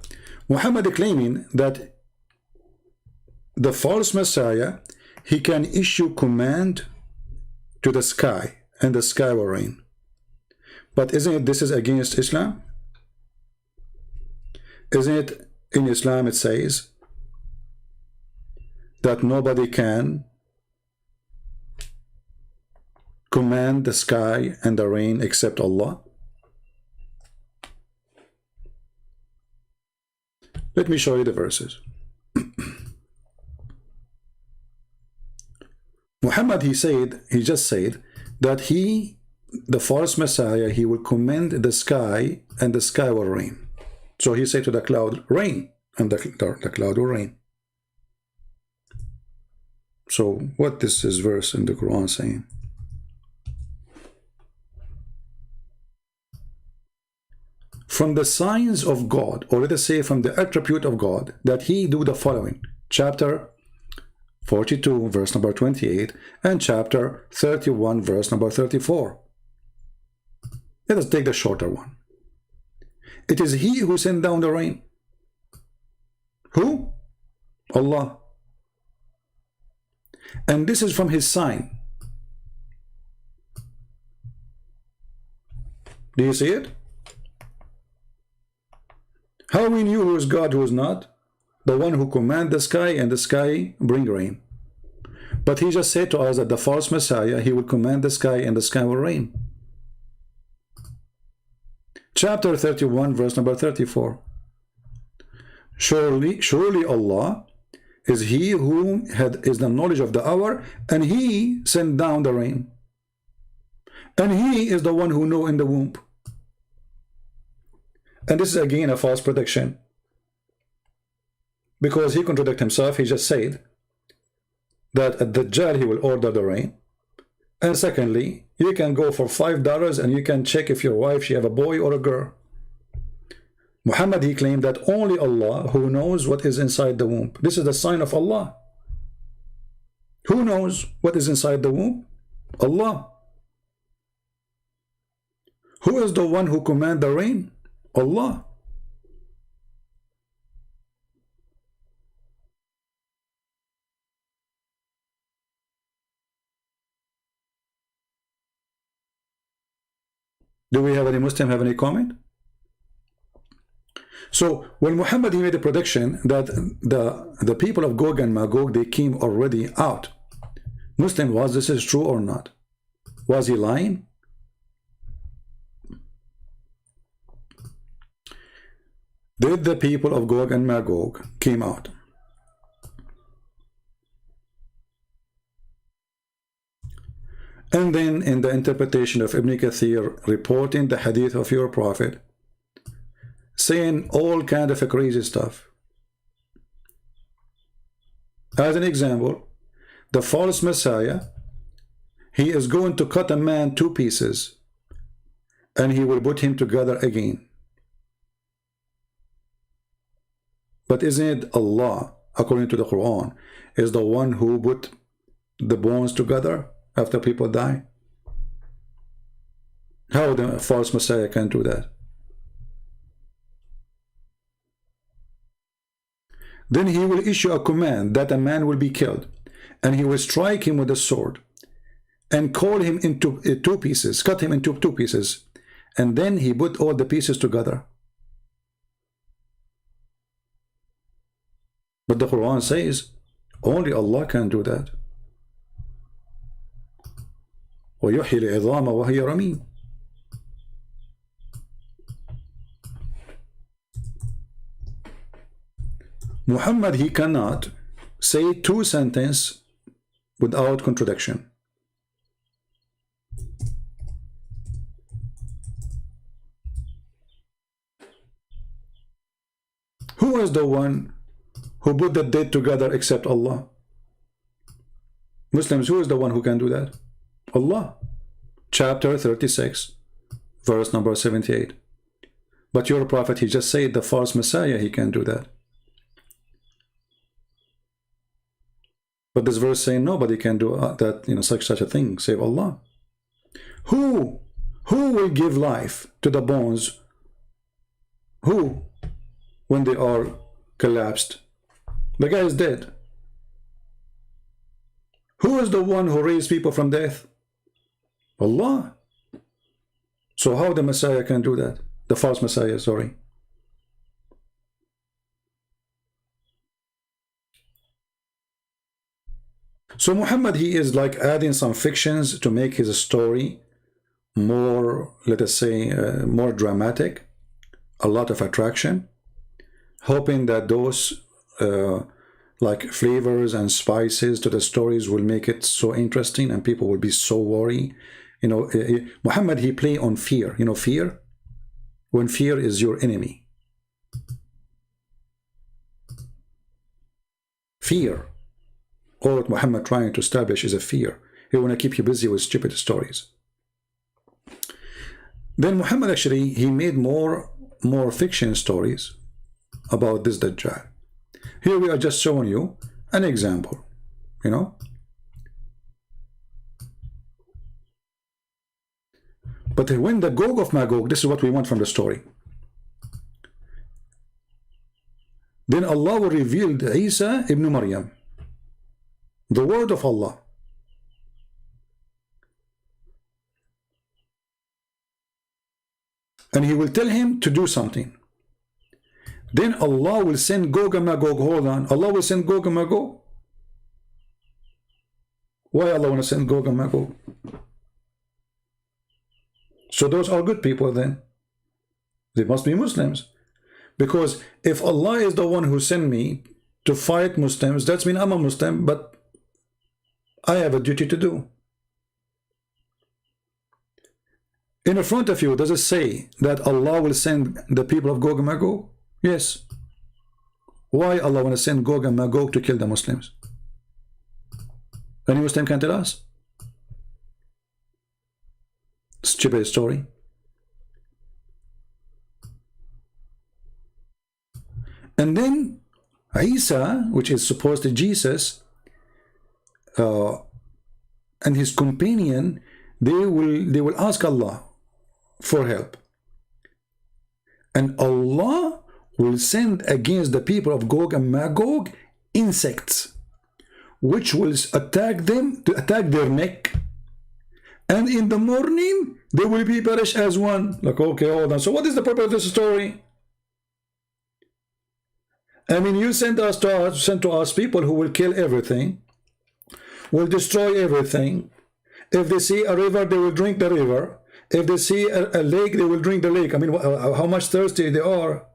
Muhammad claiming that the false Messiah, he can issue command to the sky, and the sky will rain. But isn't it, this is against Islam? Isn't it in Islam it says that nobody can command the sky and the rain except Allah? Let me show you the verses. Muhammad, he just said that the false Messiah, he will command the sky, and the sky will rain. So he said to the cloud, rain, and the cloud will rain. So what is this verse in the Quran saying? From the signs of God, or let us say from the attribute of God, that he do the following. Chapter 42, verse number 28, and chapter 31, verse number 34. Let us take the shorter one. It is he who sent down the rain. Who? Allah. And this is from his sign. Do you see it? How we knew who is God, who is not? The one who command the sky, and the sky bring rain. But he just said to us that the false Messiah, he will command the sky, and the sky will rain. Chapter 31, verse number 34. Surely Allah is he who is the knowledge of the hour, and he sent down the rain. And he is the one who know in the womb. And this is again a false prediction, because he contradicted himself. He just said that at Dajjal he will order the rain. And secondly, you can go for $5 and you can check if your wife, she have a boy or a girl. Muhammad, he claimed that only Allah who knows what is inside the womb. This is the sign of Allah. Who knows what is inside the womb? Allah. Who is the one who command the rain? Allah. Do we have any Muslim have any comment? So when Muhammad, he made a prediction that the people of Gog and Magog, they came already out. Muslim, was this is true or not? Was he lying? Did the people of Gog and Magog came out? And then in the interpretation of Ibn Kathir, reporting the hadith of your prophet, saying all kind of crazy stuff. As an example, the false Messiah, he is going to cut a man 2 pieces, and he will put him together again. But isn't it Allah, according to the Quran, is the one who put the bones together after people die? How the false Messiah can do that? Then he will issue a command that a man will be killed, and he will strike him with a sword and call him into 2 pieces, cut him into 2 pieces, and then he put all the pieces together. But the Quran says only Allah can do that. وَيُحْيِي الْعِظَامَ وَهِيَ رَمِيمٌ. Muhammad, he cannot say 2 sentences without contradiction. Who is the one who put the dead together except Allah? Muslims, who is the one who can do that? Allah. Chapter 36, verse number 78. But your prophet, he just said the false Messiah, he can do that. But this verse saying nobody can do that, such a thing, save Allah. Who will give life to the bones? Who? When they are collapsed. The guy is dead. Who is the one who raised people from death? Allah. So how the Messiah can do that? The false Messiah, sorry. So Muhammad, he is like adding some fictions to make his story more, let us say, more dramatic, a lot of attraction, hoping that those like flavors and spices to the stories will make it so interesting and people will be so worried. Muhammad, he play on fear. Fear? When fear is your enemy. Fear. All what Muhammad trying to establish is a fear. He want to keep you busy with stupid stories. Then Muhammad actually, he made more fiction stories about this Dajjal. Here we are just showing you an example, But when the Gog of Magog, this is what we want from the story. Then Allah will reveal Isa ibn Maryam, the word of Allah. and he will tell him to do something. Then Allah will send Gog and Magog. Hold on. Allah will send Gog and Magog. Why Allah want to send Gog and Magog? So those are good people then. They must be Muslims. Because if Allah is the one who sent me to fight Muslims, that means I'm a Muslim, but I have a duty to do. In front of you, does it say that Allah will send the people of Gog and Magog? Yes. Why Allah want to send Gog and Magog to kill the Muslims? Any Muslim can tell us? Stupid story. And then Isa, which is supposed to Jesus, and his companion, they will ask Allah for help, and Allah will send against the people of Gog and Magog insects, which will attack them, to attack their neck, and in the morning they will be perished as one. Like, okay, hold on. So what is the purpose of this story? I mean, you send to us people who will kill everything, will destroy everything. If they see a river, they will drink the river. If they see a lake, they will drink the lake. I mean, how much thirsty they are.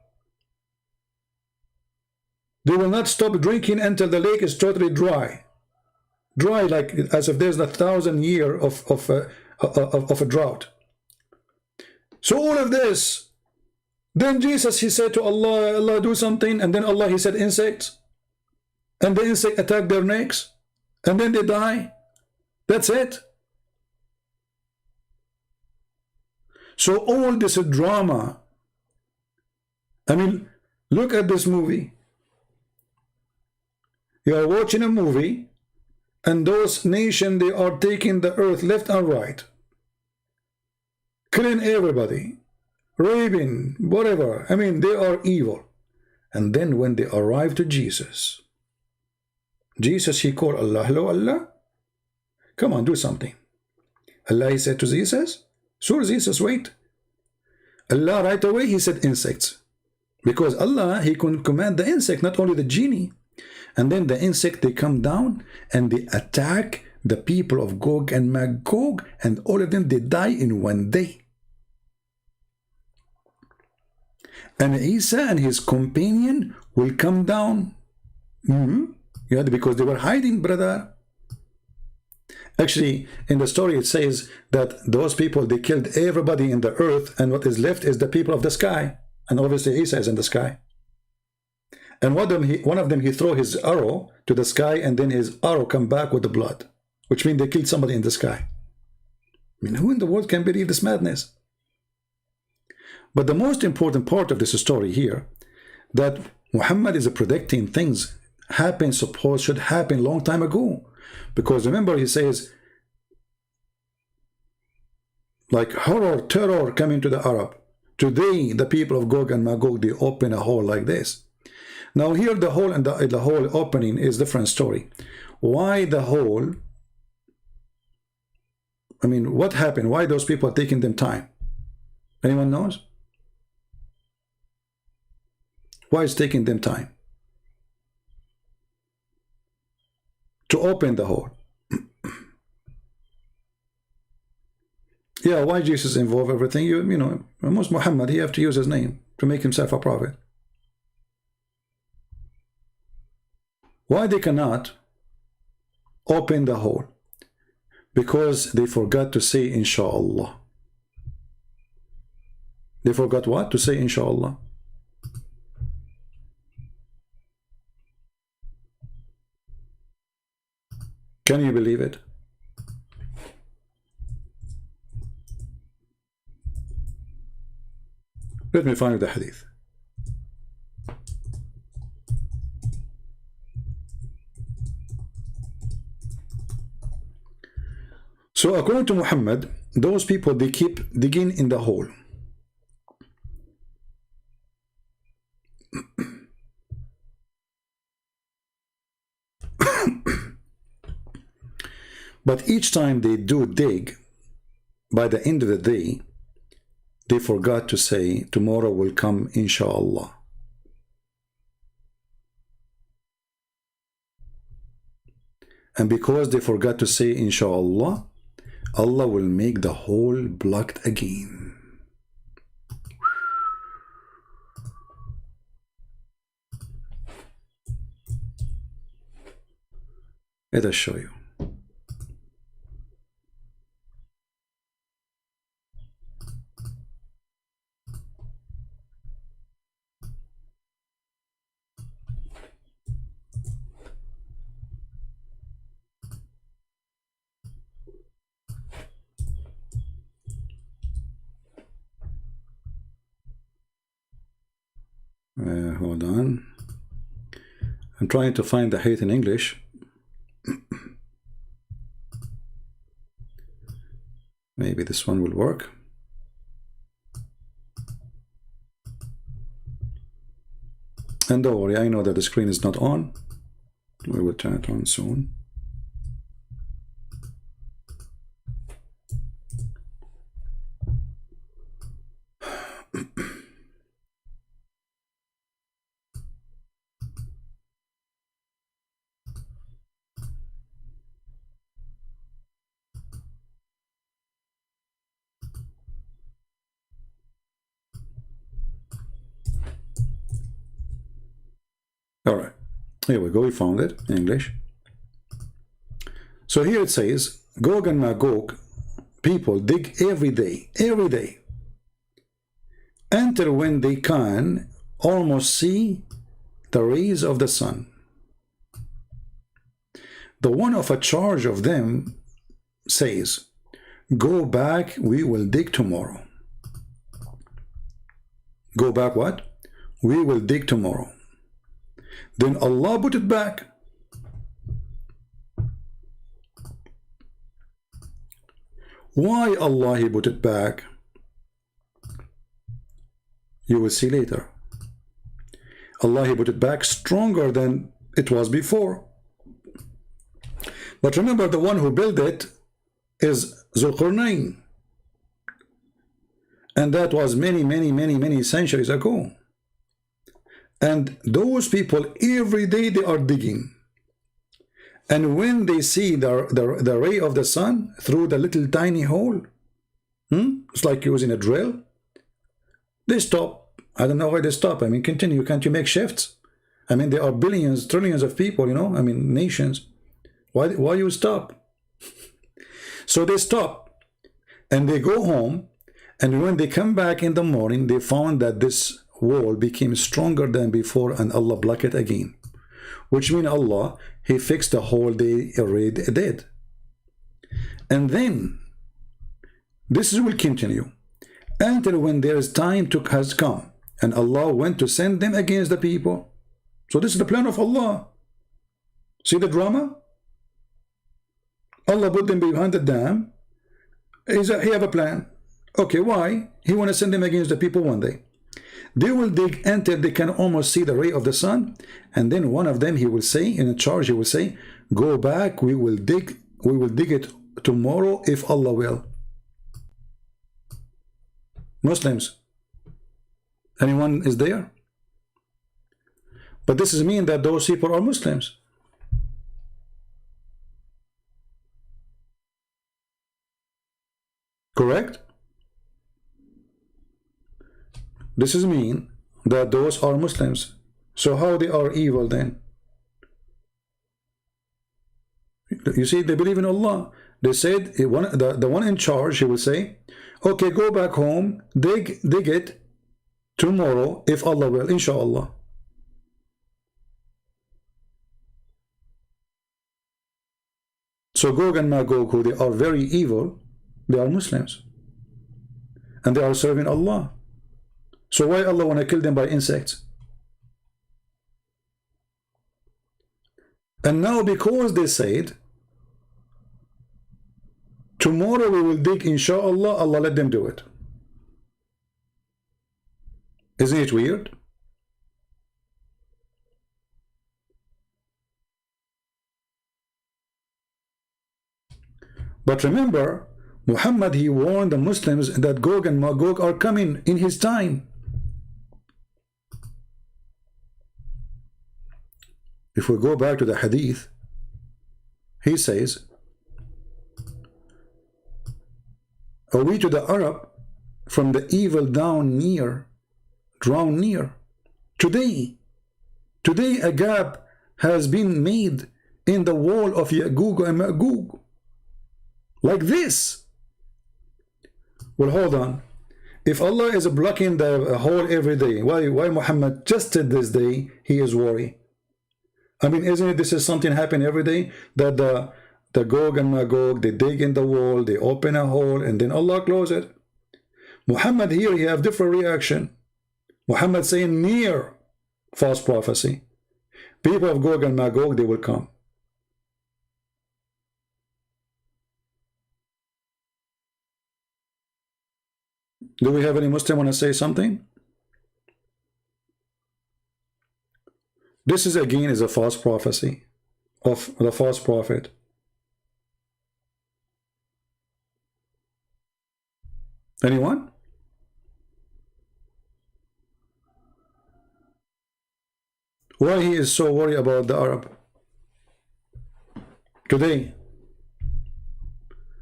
They will not stop drinking until the lake is totally dry. Dry, like as if there's 1,000 years of a drought. So all of this. Then Jesus, he said to Allah, Allah do something, and then Allah, he said insects, and the insect attack their necks, and then they die. That's it. So all this drama, I mean, look at this movie. You are watching a movie, and those nations, they are taking the earth left and right, killing everybody, raping, whatever. I mean, they are evil. And then when they arrive to Jesus, he called Allah. Hello, Allah. Come on, do something. Allah, he said to Jesus. So Jesus, wait. Allah right away, he said insects. Because Allah, he can command the insect, not only the genie. And then the insect, they come down and they attack the people of Gog and Magog, and all of them, they die in one day. And Isa and his companion will come down. Yeah, because they were hiding, brother. Actually, in the story, it says that those people, they killed everybody in the earth, and what is left is the people of the sky. And obviously, Isa is in the sky. And one of them, he threw his arrow to the sky, and then his arrow come back with the blood, which means they killed somebody in the sky. I mean, who in the world can believe this madness? But the most important part of this story here, that Muhammad is predicting things should happen long time ago. Because remember, he says, like horror, terror coming to the Arab. Today, the people of Gog and Magog, they open a hole like this. Now here, the hole and the hole opening is a different story. Why the hole? I mean, what happened? Why those people are taking them time? Anyone knows? Why it's taking them time to open the hole? Yeah, why Jesus involve everything? You know, almost Muhammad, he have to use his name to make himself a prophet. Why they cannot open the hole? Because they forgot to say inshallah. They forgot what? To say inshallah. Can you believe it? Let me find the hadith. So according to Muhammad, those people, they keep digging in the hole. But each time they do dig, by the end of the day, they forgot to say tomorrow will come inshallah. And because they forgot to say inshallah, Allah will make the hole blocked again. Let us show you. Hold on. I'm trying to find the hadith in English. Maybe this one will work. And don't worry, I know that the screen is not on. We will turn it on soon. All right, here we go. We found it in English. So here it says, Gog and Magog people dig every day, until when they can almost see the rays of the sun. The one of a charge of them says, go back, we will dig tomorrow. Go back what? We will dig tomorrow. Then Allah put it back. Why Allah He put it back? You will see later. Allah He put it back stronger than it was before. But remember, the one who built it is Zulqarnain. And that was many centuries ago. And those people, every day they are digging. And when they see the ray of the sun through the little tiny hole, it's like using a drill, they stop. I don't know why they stop. I mean, continue. Can't you make shifts? I mean, there are billions, trillions of people, you know, I mean, nations. Why you stop? So they stop and they go home. And when they come back in the morning, they found that this wall became stronger than before, and Allah blocked it again. Which means Allah, He fixed the hole they already did. And then, this will continue until when there is time has come, and Allah went to send them against the people. So this is the plan of Allah. See the drama? Allah put them behind the dam. He have a plan. Okay, why? He want to send them against the people one day. They will dig until they can almost see the ray of the sun, and then one of them, he will say, in a charge, he will say, go back, we will dig it tomorrow if Allah will. Muslims, anyone is there? But this is mean that those people are Muslims. Correct? This is mean that those are Muslims. So how they are evil then? You see, they believe in Allah. They said, the one in charge, he will say, okay, go back home, dig it tomorrow if Allah will, inshallah. So Gog and Magog, who they are very evil, they are Muslims. And they are serving Allah. So why Allah want to kill them by insects? And now because they said, tomorrow we will dig, inshallah, Allah let them do it. Isn't it weird? But remember, Muhammad, he warned the Muslims that Gog and Magog are coming in his time. If we go back to the hadith, he says, "Are we to the Arab from the evil drawn near? Today a gap has been made in the wall of Ya'juj and Ma'juj, like this." Well, hold on. If Allah is blocking the hole every day, why Muhammad just this day he is worried? I mean, isn't it this is something happen every day, that the Gog and Magog, they dig in the wall, they open a hole, and then Allah close it? Muhammad here, he have different reaction. Muhammad saying near false prophecy. People of Gog and Magog, they will come. Do we have any Muslim want to say something? This is again is a false prophecy of the false prophet. Anyone? Why he is so worried about the Arab today?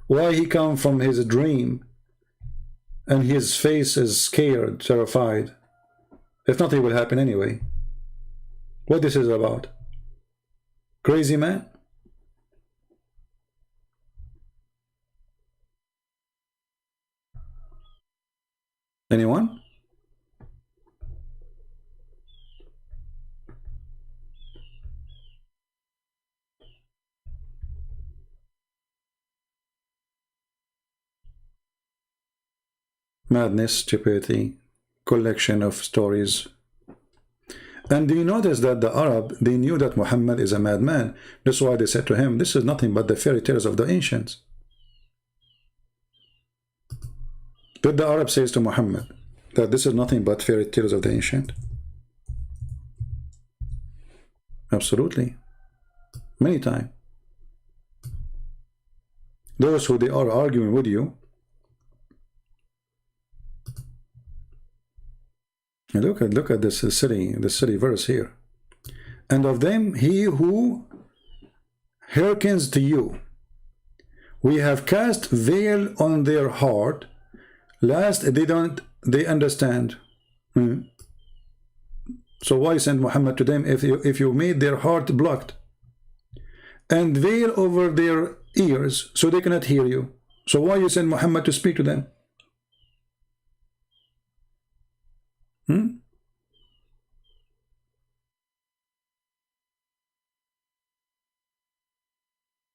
Why he come from his dream and his face is scared, terrified, if nothing will happen anyway? What this is about? Crazy man? Anyone? Madness, stupidity, collection of stories. And do you notice that the Arab, they knew that Muhammad is a madman? That's why they said to him, this is nothing but the fairy tales of the ancients. Did the Arab says to Muhammad that this is nothing but fairy tales of the ancient? Absolutely. Many times. Those who they are arguing with you, look at this city verse here. And of them he who hearkens to you, we have cast veil on their heart, lest they understand. So why send Muhammad to them if you made their heart blocked, and veil over their ears so they cannot hear you? So why you send Muhammad to speak to them?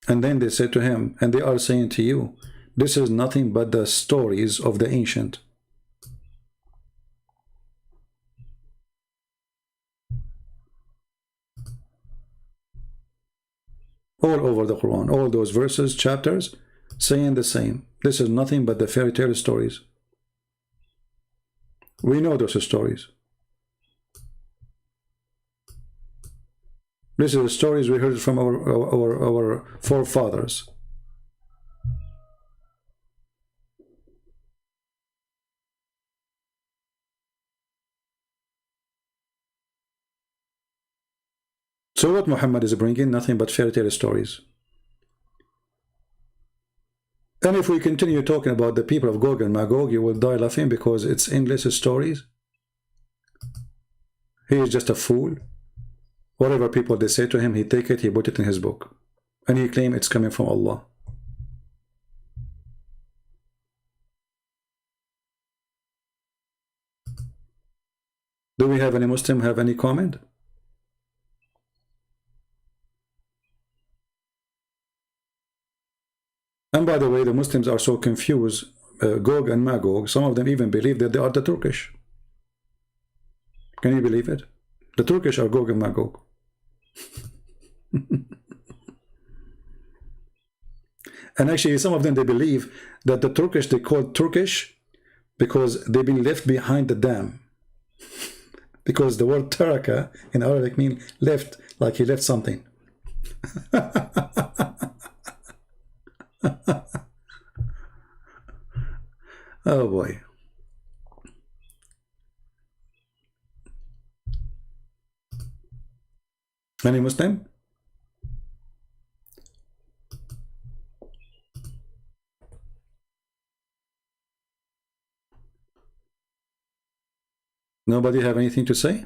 And then they said to him, and they are saying to you, this is nothing but the stories of the ancient. All over the Quran, all those verses, chapters, saying the same. This is nothing but the fairy tale stories. We know those stories. This is the stories we heard from our forefathers. So what Muhammad is bringing? Nothing but fairy tale stories. And if we continue talking about the people of Gog and Magog, you will die laughing because it's endless stories. He is just a fool. Whatever people they say to him, he take it, he put it in his book, and he claim it's coming from Allah. Do we have any Muslim have any comment? And by the way, the Muslims are so confused, Gog and Magog, some of them even believe that they are the Turkish. Can you believe it? The Turkish are Gog and Magog. And actually some of them, they believe that the Turkish, they call Turkish because they've been left behind the dam. Because the word taraka in Arabic means left, like he left something. Oh boy. Any Muslim? Nobody have anything to say?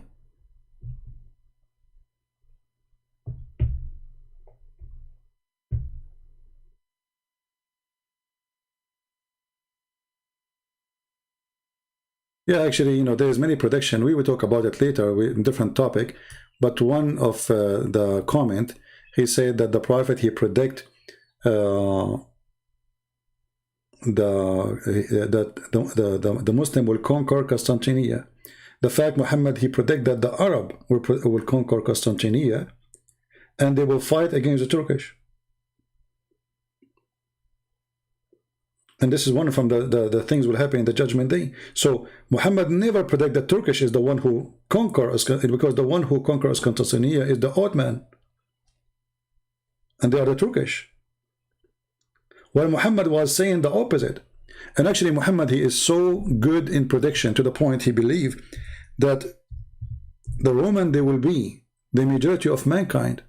Yeah, actually, you know, there's many prediction. We will talk about it later with different topic. But one of the comment, he said that the prophet, he predict the Muslim will conquer Constantinople. The fact Muhammad, he predict that the Arab will conquer Constantinople and they will fight against the Turkish. And this is one from the things will happen in the judgment day. So Muhammad never predict that Turkish is the one who conquers, because the one who conquers Constantinople is the Ottoman. And they are the Turkish. While Muhammad was saying the opposite. And actually Muhammad, he is so good in prediction to the point he believed that the Roman, they will be the majority of mankind.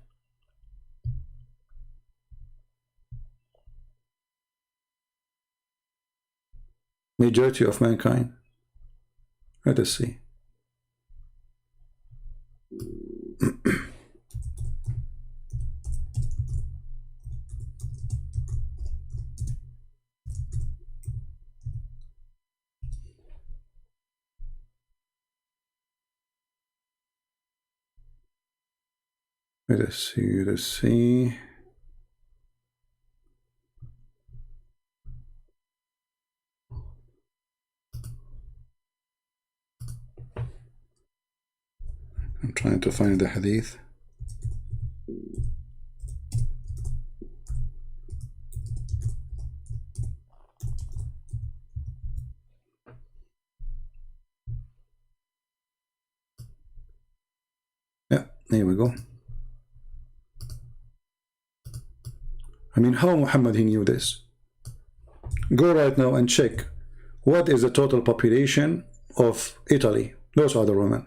Majority of mankind. Let us see. Let us see, let's see. I'm trying to find the hadith. Yeah, here we go. I mean, how Muhammad, he knew this? Go right now and check what is the total population of Italy. Those are the Roman.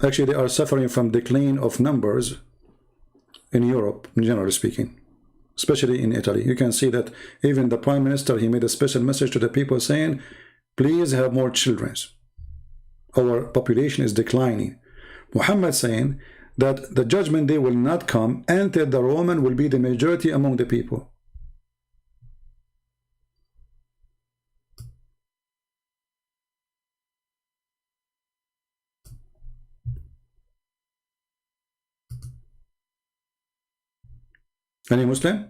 Actually, they are suffering from decline of numbers in Europe, generally speaking, especially in Italy. You can see that even the Prime Minister, he made a special message to the people saying, please have more children. Our population is declining. Muhammad saying that the judgment day will not come until the Roman will be the majority among the people. Any Muslim?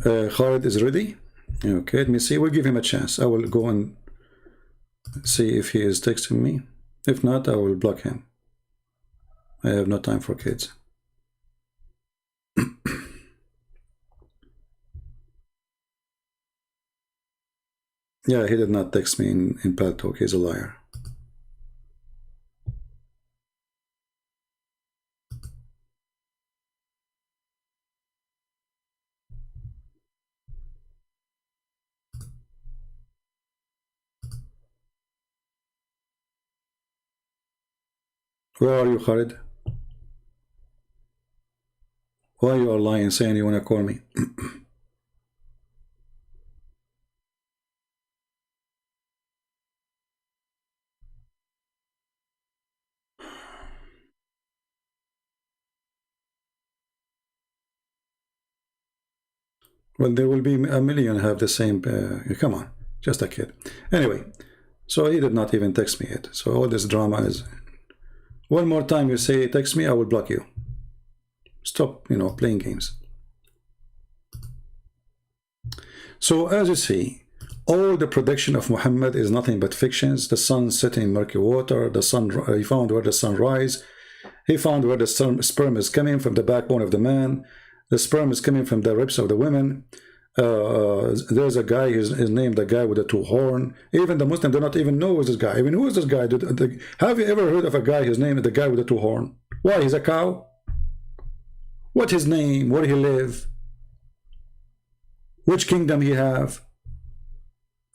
Khalid is ready. Okay, let me see. We'll give him a chance. I will go and see if he is texting me. If not, I will block him. I have no time for kids. Yeah, he did not text me in Pal Talk. He's a liar. Where are you, Khalid? Why you are lying, saying you want to call me? Well, there will be a million have the same. Come on, just a kid. Anyway, so he did not even text me yet. So all this drama is. One more time you say text me, I will block you. Stop, you know, playing games. So as you see, all the prediction of Muhammad is nothing but fictions. The sun setting in murky water, the sun, he found where the sun rise, he found where the sperm is coming from the backbone of the man, the sperm is coming from the ribs of the women, There's a guy, his name, the guy with the two horn. Even the Muslim do not even know who's this guy. I mean, who is this guy? Have you ever heard of a guy, his name is the guy with the two horn? Why, he's a cow? What his name? Where he live? Which kingdom he have?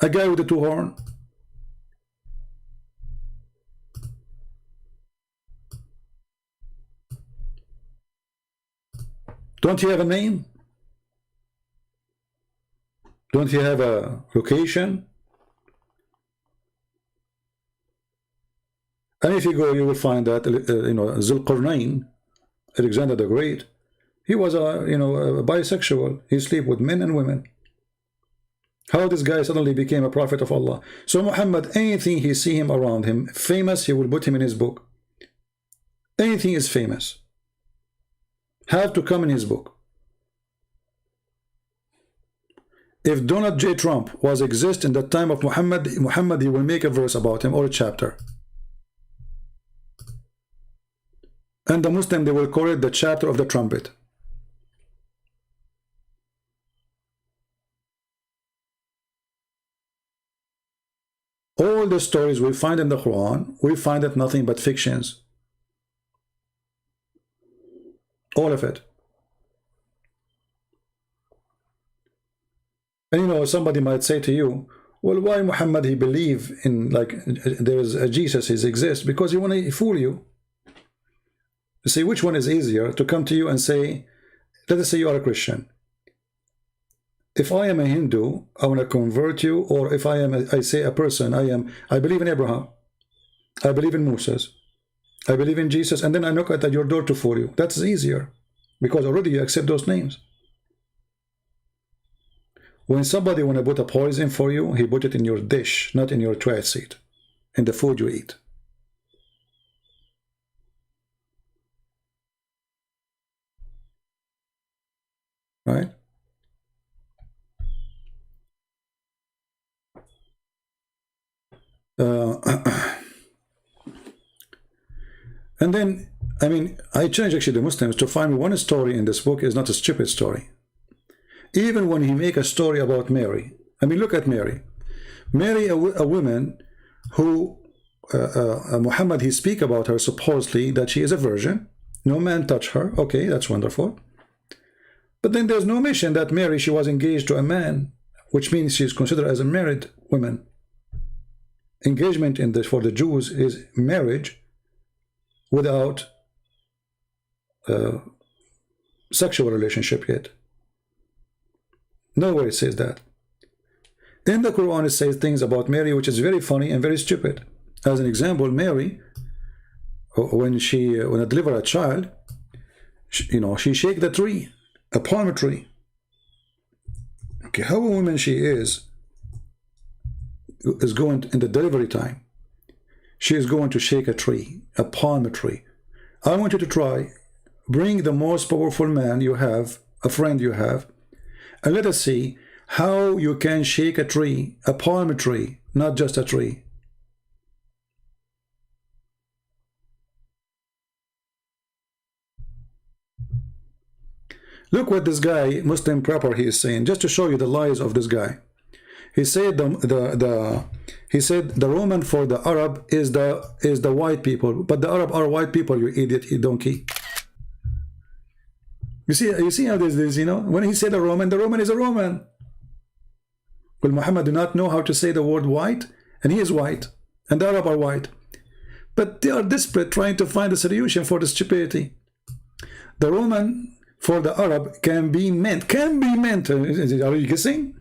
A guy with the two horn? Don't he have a name? Don't you have a location? And if you go, you will find that Zulqarnain, Alexander the Great, he was a a bisexual. He sleep with men and women. How this guy suddenly became a prophet of Allah? So Muhammad, anything he see him around him famous, he will put him in his book. Anything is famous, have to come in his book. If Donald J. Trump was exist in the time of Muhammad, he will make a verse about him or a chapter. And the Muslim, they will call it the chapter of the trumpet. All the stories we find in the Quran, we find it nothing but fictions. All of it. And somebody might say to you, well, why Muhammad, he believe in, like, there's a Jesus, he exists? Because he want to fool you. You see, which one is easier, to come to you and say, let us say you are a Christian. If I am a Hindu, I want to convert you, or if I say a person, I believe in Abraham, I believe in Moses, I believe in Jesus, and then I knock at your door to fool you. That's easier, because already you accept those names. When somebody want to put a poison for you, he put it in your dish, not in your toilet seat, in the food you eat. Right? And then, I mean, I challenge actually the Muslims to find one story in this book is not a stupid story. Even when he make a story about Mary, I mean, look at Mary. Mary, a woman who Muhammad, he speak about her supposedly that she is a virgin. No man touch her. Okay, that's wonderful. But then there's no mention that Mary, she was engaged to a man, which means she's considered as a married woman. Engagement in this for the Jews is marriage without sexual relationship yet. Nowhere it says that. In the Quran, it says things about Mary which is very funny and very stupid. As an example, Mary, when I deliver a child, she shake the tree, a palm tree. Okay, how a woman she is going in the delivery time. She is going to shake a tree, a palm tree. I want you to try, bring the most powerful man you have, a friend you have, and let us see how you can shake a tree, a palm tree, not just a tree. Look what this guy, Muslim proper, he is saying, just to show you the lies of this guy. He said he said the Roman for the Arab is the white people, but the Arab are white people, you idiot, you donkey. You see how this is, when he said the Roman is a Roman. Well, Muhammad do not know how to say the word white, and he is white, and the Arab are white. But they are desperate trying to find a solution for the stupidity. The Roman for the Arab can be meant. Are you guessing?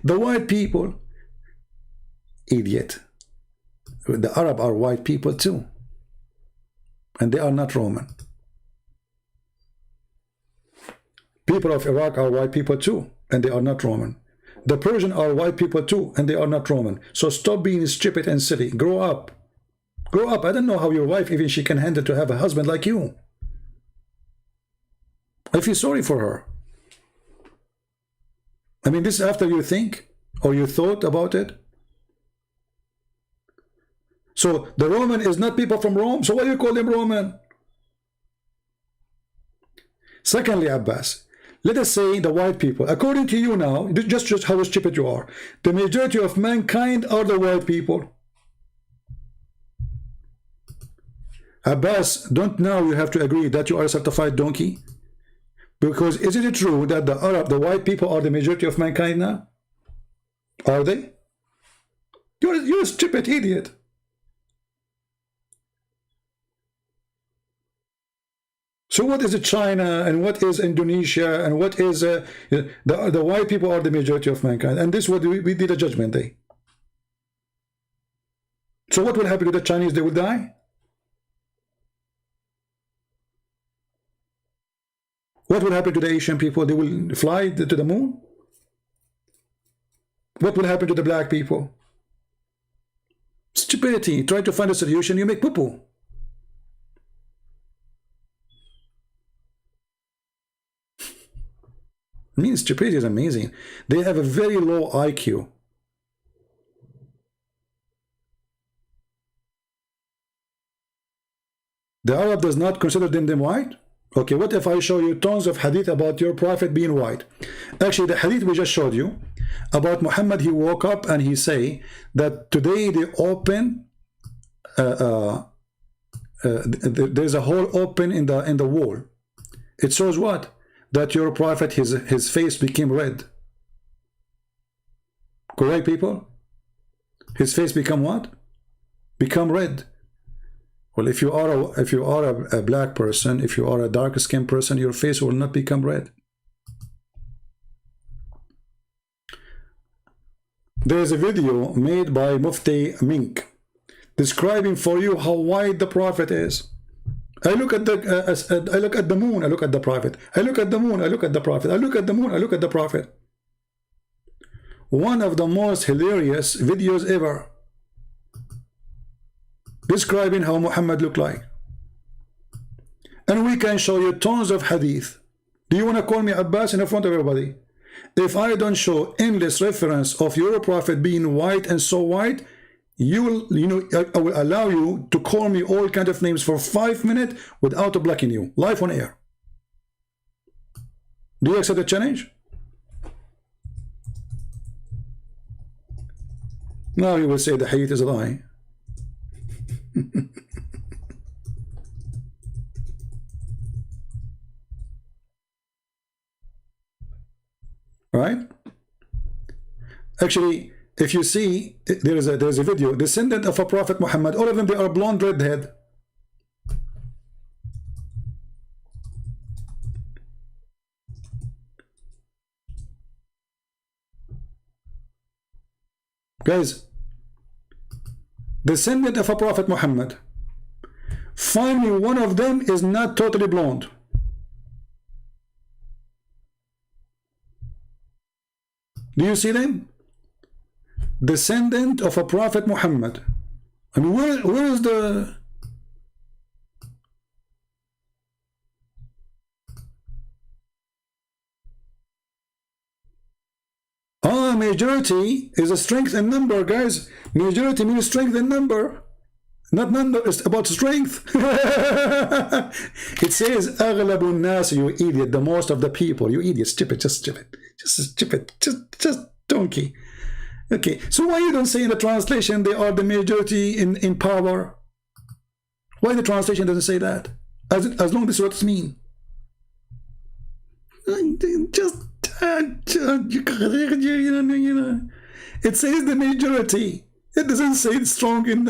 The white people, idiot. The Arab are white people too, and they are not Roman. People of Iraq are white people too, and they are not Roman. The Persian are white people too, and they are not Roman. So stop being stupid and silly. Grow up. Grow up. I don't know how your wife, even she can handle to have a husband like you. I feel sorry for her. I mean, this after you think or you thought about it. So the Roman is not people from Rome. So why do you call them Roman? Secondly, Abbas, let us say the white people, according to you now, just how stupid you are, the majority of mankind are the white people. Abbas, don't now you have to agree that you are a certified donkey? Because isn't it true that the white people are the majority of mankind now? Are they? You're a stupid idiot. So what is China and what is Indonesia and what is the white people are the majority of mankind, and this what we did a judgment day. So what will happen to the Chinese? They will die. What will happen to the Asian people? They will fly to the moon. What will happen to the black people? Stupidity. Try to find a solution, you make poo-poo. I mean, stupidity is amazing. They have a very low IQ. The Arab does not consider them white? Okay, what if I show you tons of hadith about your prophet being white? Actually, the hadith we just showed you about Muhammad, he woke up and he say that today they open, there's a hole open in the wall. It shows what? That your prophet, his face became red. Correct, people? His face become what? Become red. Well, if you are a black person, if you are a dark skinned person, your face will not become red. There is a video made by Mufti Mink describing for you how white the prophet is. I look at the I look at the moon, I look at the prophet. I look at the moon, I look at the prophet. I look at the moon, I look at the prophet. One of the most hilarious videos ever, describing how Muhammad looked like. And we can show you tons of hadith. Do you want to call me Abbas in front of everybody? If I don't show endless reference of your prophet being white and so white, I will allow you to call me all kinds of names for 5 minutes without blocking you, live on air. Do you accept the challenge? Now you will say the hadith is a lie. Right? Actually, if you see, there is a video, descendant of a prophet Muhammad, all of them, they are blonde redhead. Guys, descendant of a prophet Muhammad, find me one of them is not totally blonde. Do you see them? Descendant of a prophet Muhammad. I mean, where is the... majority is a strength in number, guys. Majority means strength in number. Not number, it's about strength. It says, أغلب الناس, you idiot, the most of the people. You idiot, stupid, just stupid. Just stupid, just donkey. Okay, so why you don't say in the translation they are the majority in power? Why the translation doesn't say that? As long as this is what it means. It says the majority. It doesn't say it's strong in,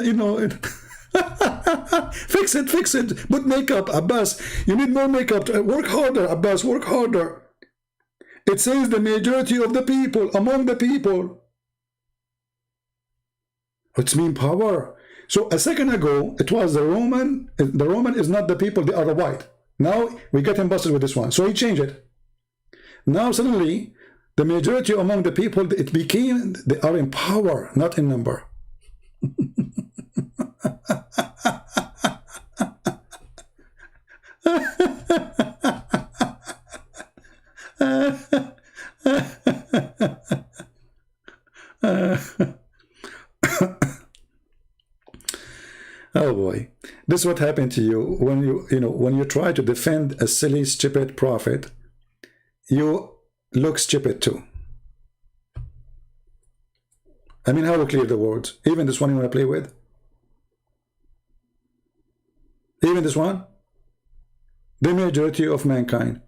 fix it. Put makeup, Abbas. You need more makeup. Work harder, Abbas. Work harder. It says the majority of the people, among the people. It's mean power. So a second ago, it was the Roman. The Roman is not the people, they are the white. Now we get him busted with this one. So he changed it. Now suddenly, the majority among the people, it became, they are in power, not in number. Oh boy, this is what happened to you when you try to defend a silly, stupid prophet. you look stupid too. I mean, how to clear the words? Even this one you want to play with? Even this one? The majority of mankind.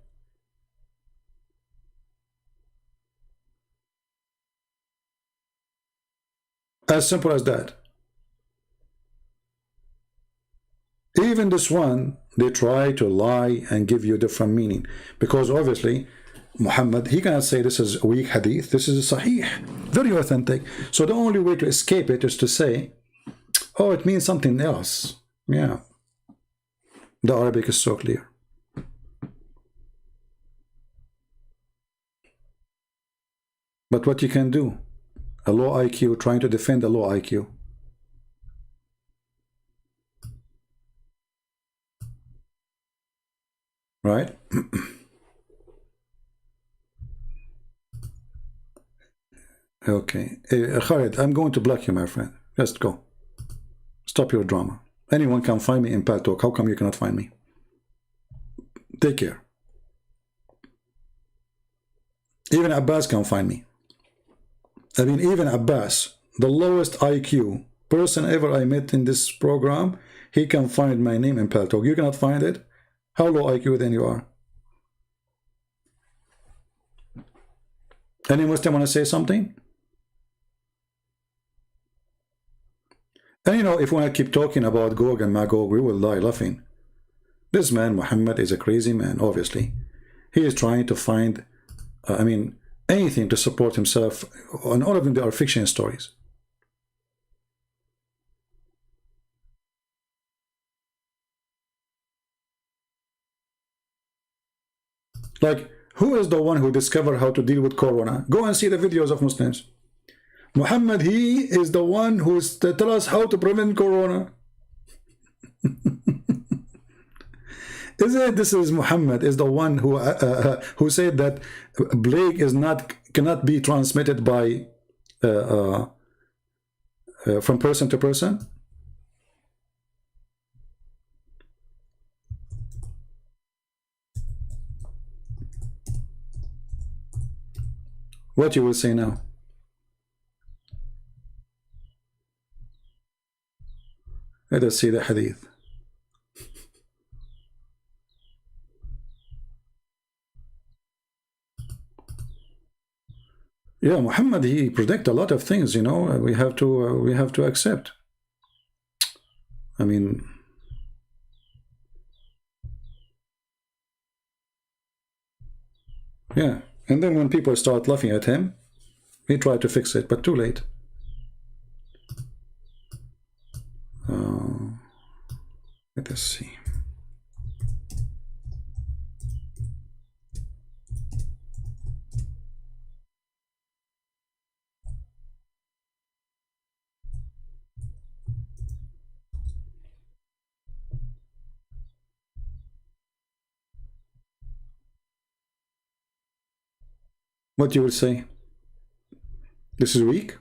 As simple as that. Even this one, they try to lie and give you different meaning. Because obviously, Muhammad, he cannot say this is a weak hadith. This is a sahih, very authentic. So the only way to escape it is to say, oh, it means something else. Yeah. The Arabic is so clear. But what you can do, a low IQ trying to defend a low IQ. Right? Okay. Khalid, I'm going to block you, my friend. Just go. Stop your drama. Anyone can find me in Paltalk. How come you cannot find me? Take care. Even Abbas can find me. I mean, even Abbas, the lowest IQ person ever I met in this program, he can find my name in Paltalk. You cannot find it? How low IQ then you are? Any Muslim want to say something? And you know, if we want to keep talking about Gog and Magog, we will die laughing. This man, Muhammad, is a crazy man, obviously. He is trying to find, I mean, anything to support himself, and all of them, they are fiction stories. Like, who is the one who discovered how to deal with Corona? Go and see the videos of Muslims. Muhammad, he is the one who tells us how to prevent Corona. Isn't it? This is Muhammad is the one who said that plague is cannot be transmitted by from person to person. What you will say now? Let us see the hadith. Yeah, Muhammad, he predict a lot of things, you know. We have to accept. I mean, yeah. And then when people start laughing at him, he tried to fix it, but too late. Let us see. What you will say? This is weak?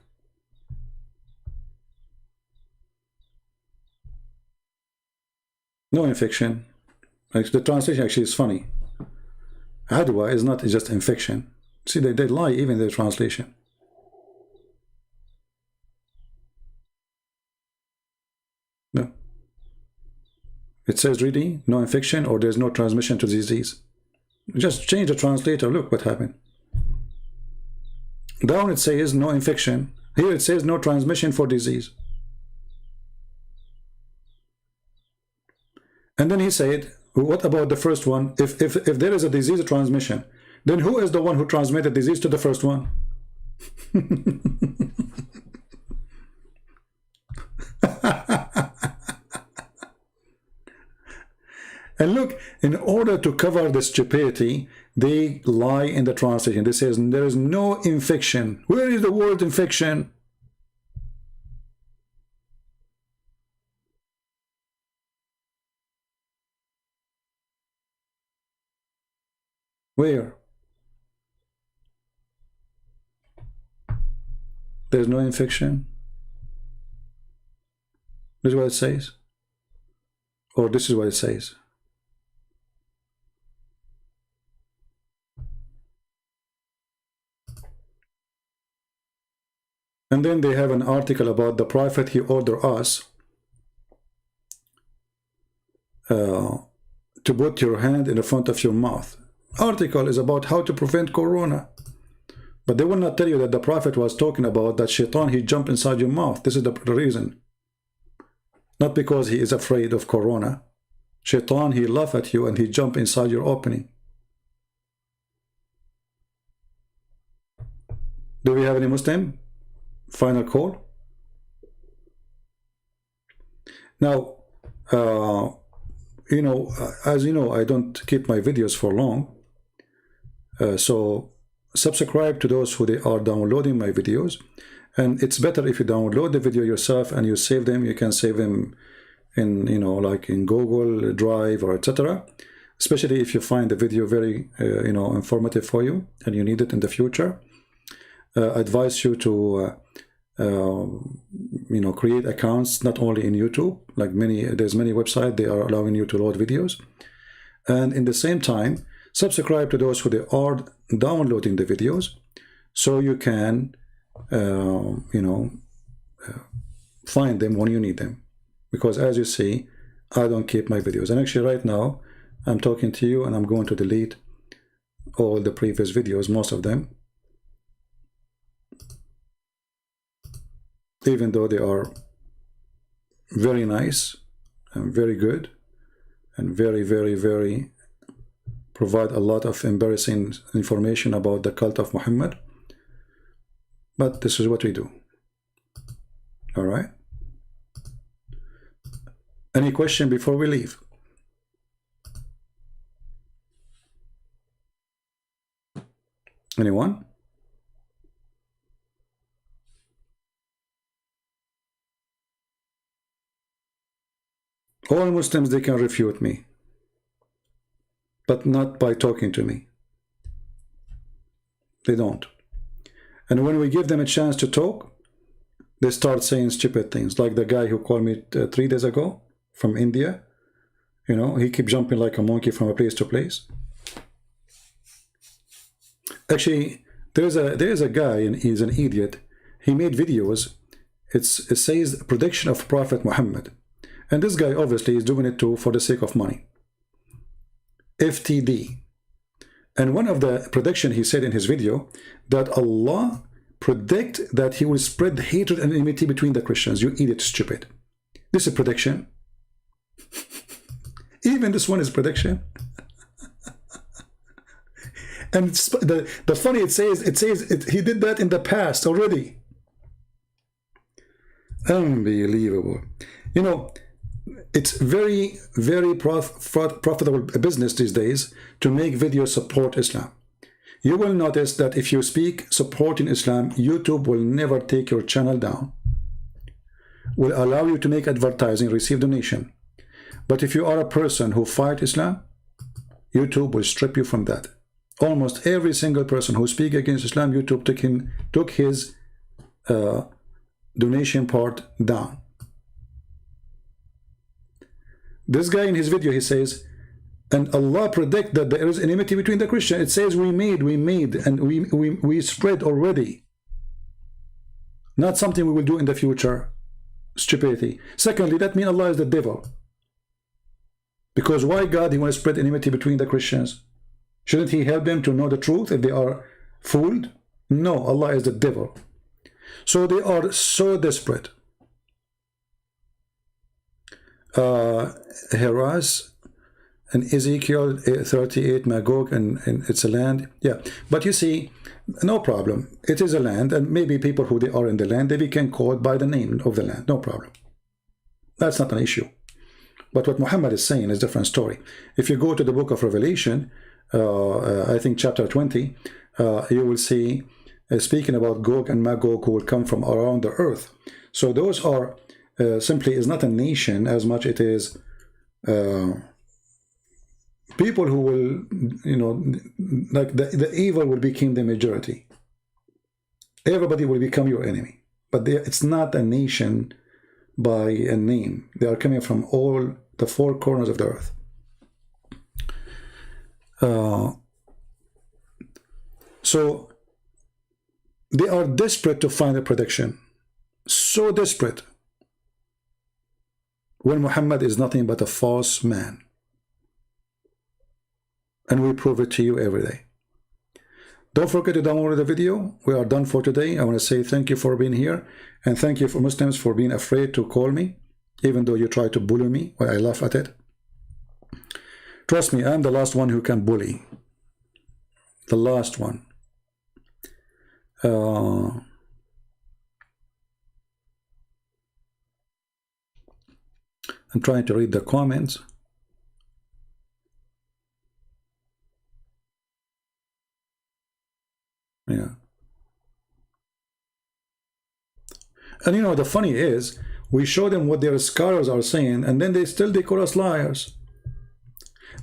No infection. Like, the translation actually is funny. Adwa is not just infection. See, they lie even in their translation. No. It says really no infection or there's no transmission to disease. Just change the translator. Look what happened. Down it says no infection. Here it says no transmission for disease. And then he said, what about the first one? If there is a disease transmission, then who is the one who transmitted disease to the first one? And look, in order to cover the stupidity, they lie in the translation. They say there is no infection. Where is the word infection? Where? There's no infection. This is what it says. Or this is what it says. And then they have an article about the Prophet. He ordered us to put your hand in the front of your mouth. Article is about how to prevent corona. But they will not tell you that the Prophet was talking about that shaitan, he jumped inside your mouth. This is the reason. Not because he is afraid of corona. Shaitan, he laugh at you and he jump inside your opening. Do we have any Muslim? Final call. Now, you know, as you know, I don't keep my videos for long. So subscribe to those who they are downloading my videos. And it's better if you download the video yourself and you save them. You can save them in, you know, like in Google Drive or etc. Especially if you find the video very, you know, informative for you and you need it in the future. Advise you to you know, create accounts not only in YouTube, like there's many websites they are allowing you to load videos, and in the same time subscribe to those who they are downloading the videos, so you can you know, find them when you need them. Because as you see, I don't keep my videos, and actually right now I'm talking to you and I'm going to delete all the previous videos, most of them, even though they are very nice and very good and very provide a lot of embarrassing information about the cult of Muhammad. But this is what we do. All right. Any question before we leave? Anyone? All Muslims, they can refute me, but not by talking to me. They don't. And when we give them a chance to talk, they start saying stupid things, like the guy who called me 3 days ago from India. You know, he keeps jumping like a monkey from a place to place. Actually, there's a guy, and he's an idiot. He made videos. It says prediction of Prophet Muhammad. And this guy obviously is doing it too for the sake of money. FTD. And one of the prediction he said in his video that Allah predict that he will spread hatred and enmity between the Christians. You idiot, stupid. This is prediction. Even this one is prediction. And the funny, it says he did that in the past already. Unbelievable. You know, it's very profitable business these days to make videos support Islam. You will notice that if you speak supporting Islam, YouTube will never take your channel down. Will allow you to make advertising, receive donation. But if you are a person who fight Islam, YouTube will strip you from that. Almost every single person who speaks against Islam, YouTube took his donation part down. This guy in his video, he says, and Allah predict that there is enmity between the Christians. It says we made, and we spread already. Not something we will do in the future. Stupidity. Secondly, that means Allah is the devil. Because why God, he want to spread enmity between the Christians? Shouldn't he help them to know the truth if they are fooled? No, Allah is the devil. So they are so desperate. Heras and Ezekiel 38, Magog, and it's a land. Yeah, but you see, no problem. It is a land, and maybe people who they are in the land, they can call it by the name of the land. No problem. That's not an issue. But what Muhammad is saying is a different story. If you go to the book of Revelation, I think chapter 20, you will see speaking about Gog and Magog who will come from around the earth. So those are simply is not a nation as much it is people who will, you know, like the evil will become the majority. Everybody will become your enemy. But it's not a nation by a name. They are coming from all the four corners of the earth. So They are desperate to find a prediction. So desperate. When Muhammad is nothing but a false man. And we prove it to you every day. Don't forget to download the video. We are done for today. I want to say thank you for being here. And thank you for Muslims for being afraid to call me. Even though you try to bully me. Well, I laugh at it. Trust me, I'm the last one who can bully. The last one. I'm trying to read the comments. Yeah. And you know, the funny is, we show them what their scholars are saying, and then they call us liars.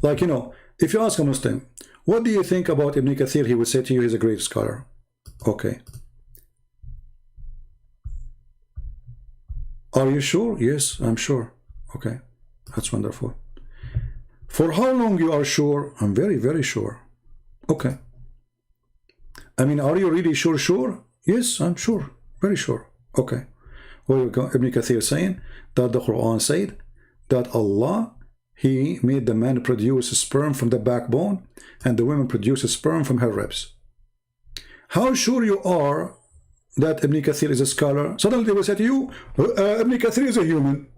Like, you know, if you ask a Muslim, what do you think about Ibn Kathir? He would say to you, he's a great scholar. Okay. Are you sure? Yes, I'm sure. Okay, that's wonderful. For how long you are sure? I'm very, very sure. Okay. I mean, are you really sure? Yes, I'm sure. Very sure. Okay. Well, Ibn Kathir saying that the Quran said that Allah, He made the man produce sperm from the backbone and the women produce sperm from her ribs. How sure you are that Ibn Kathir is a scholar? Suddenly they will say to you, Ibn Kathir is a human.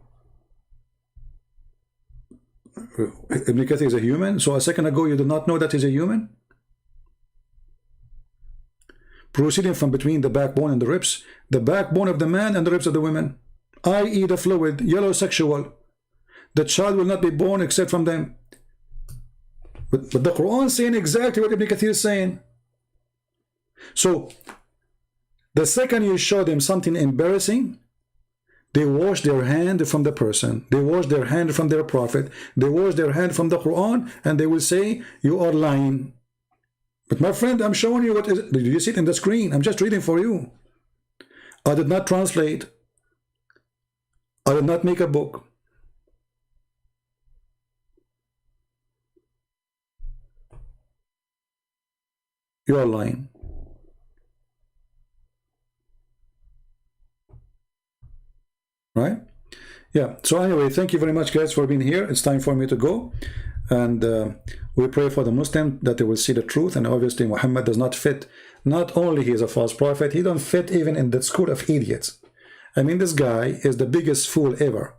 Ibn Kathir is a human? So a second ago you did not know that he's a human? Proceeding from between the backbone and the ribs, the backbone of the man and the ribs of the women, i.e. the fluid, yellow sexual. The child will not be born except from them. But the Quran is saying exactly what Ibn Kathir is saying. So, the second you show them something embarrassing, they wash their hand from the person. They wash their hand from their prophet. They wash their hand from the Quran, and they will say, you are lying. But my friend, I'm showing you what is it. Do you see it in the screen? I'm just reading for you. I did not translate. I did not make a book. You are lying. Right? Yeah. So anyway, thank you very much, guys, for being here. It's time for me to go. And we pray for the Muslim that they will see the truth. And obviously Muhammad does not fit. Not only he is a false prophet, he don't fit even in the school of idiots. I mean, this guy is the biggest fool ever.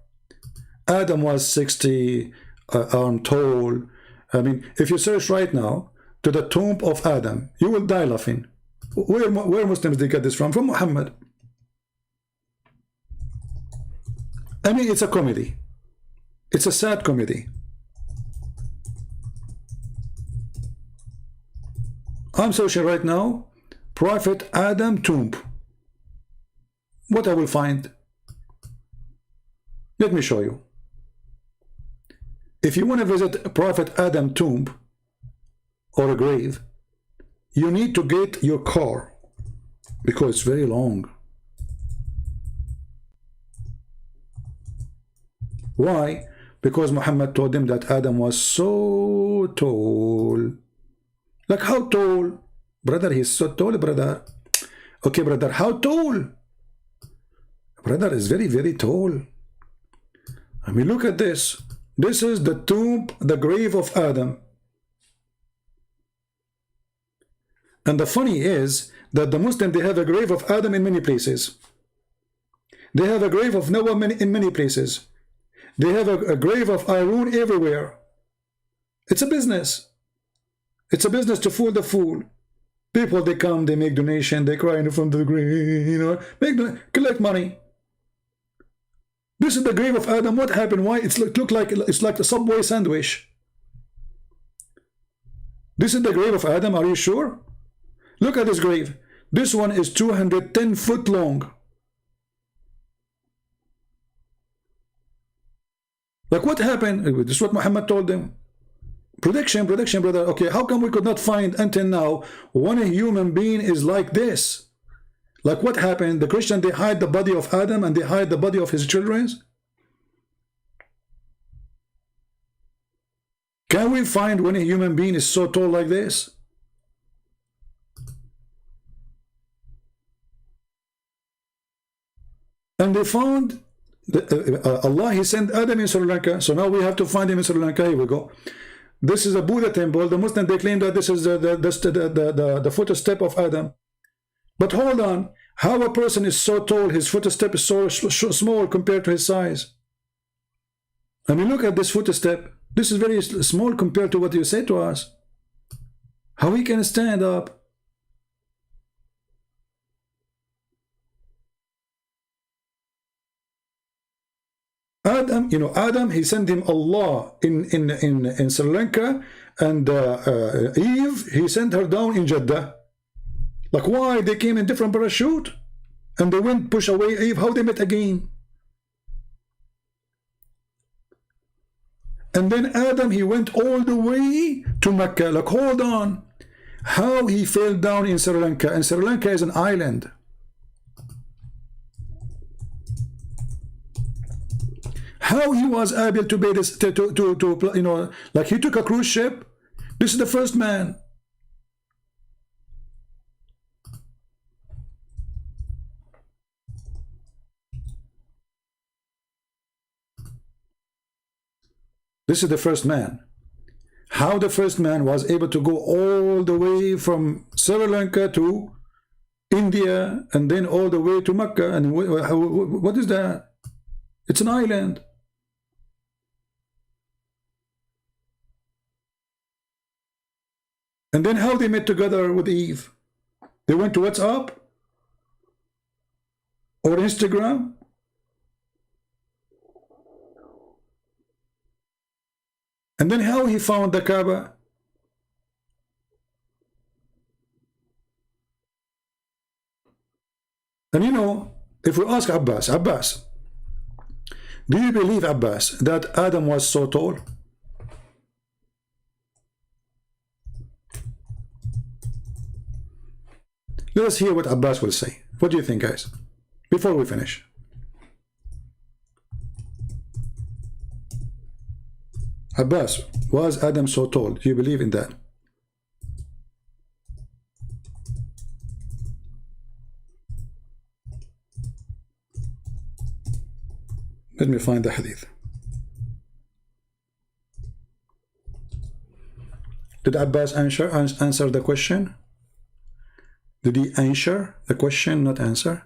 Adam was 60 arm tall. I mean, if you search right now to the tomb of Adam, you will die laughing. Where Muslims they get this from? From Muhammad. I mean, it's a comedy. It's a sad comedy. I'm searching right now, Prophet Adam tomb. What I will find? Let me show you. If you want to visit Prophet Adam tomb or a grave, you need to get your car because it's very long. Why? Because Muhammad told them that Adam was so tall. Like how tall? Brother, he's so tall, brother. Okay, brother, how tall? Brother is very, very tall. I mean, look at this. This is the tomb, the grave of Adam. And the funny is that the Muslim, they have a grave of Adam in many places. They have a grave of Noah in many places. They have a grave of Aaron everywhere. It's a business. It's a business to fool the fool. People, they come, they make donation, they cry in front of the grave, you know, collect money. This is the grave of Adam. What happened? Why? It's like a Subway sandwich. This is the grave of Adam. Are you sure? Look at this grave. This one is 210 foot long. Like what happened? This is what Muhammad told them. Prediction, brother. Okay, how come we could not find until now when a human being is like this? Like what happened? The Christian, they hide the body of Adam and they hide the body of his children. Can we find when a human being is so tall like this? and they found Allah, he sent Adam in Sri Lanka, so now we have to find him in Sri Lanka. Here we go. This is a Buddha temple. The Muslim, they claim that this is the footstep of Adam. But hold on, how a person is so tall, his footstep is so small compared to his size? I mean, look at this footstep. This is very small compared to what you say to us. How he can stand up? Adam, Adam, he sent him Allah in Sri Lanka, and Eve, he sent her down in Jeddah. Like, why? They came in different parachute, and they went push away Eve. How they met again? And then Adam, he went all the way to Mecca. Like, hold on, how he fell down in Sri Lanka? And Sri Lanka is an island. How he was able to be this, like he took a cruise ship. This is the first man. This is the first man. How the first man was able to go all the way from Sri Lanka to India and then all the way to Mecca. And what is that? It's an island. And then how they met together with Eve? They went to WhatsApp or Instagram? And then how he found the Kaaba? And if we ask Abbas, do you believe, Abbas, that Adam was so tall? Let us hear what Abbas will say. What do you think, guys? Before we finish. Abbas, was Adam so tall? Do you believe in that? Let me find the hadith. Did Abbas answer the question? Did he answer the question, not answer?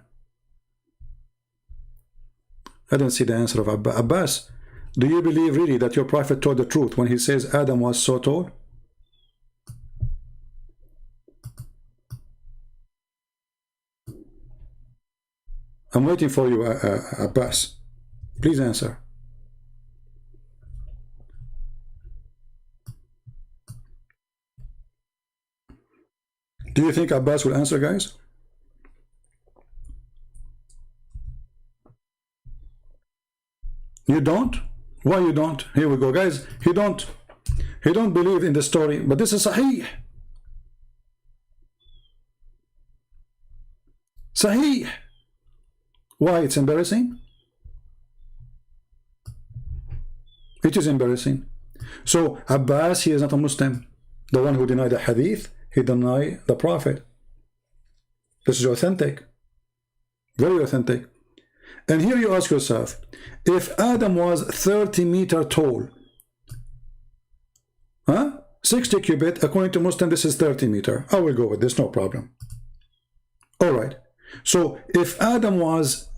I don't see the answer of Abbas. Abbas, do you believe really that your prophet told the truth when he says Adam was so tall? I'm waiting for you, Abbas. Please answer. Do you think Abbas will answer, guys? You don't? Why you don't? Here we go, guys. He don't believe in the story, but this is Sahih. Sahih. Why it's embarrassing? It is embarrassing. So Abbas, he is not a Muslim. The one who denied the hadith, he denied the prophet. This is authentic. Very authentic. And here you ask yourself, if Adam was 30 meters tall, 60 cubit, according to Muslim, this is 30 meters. I will go with this, no problem. All right. So if Adam was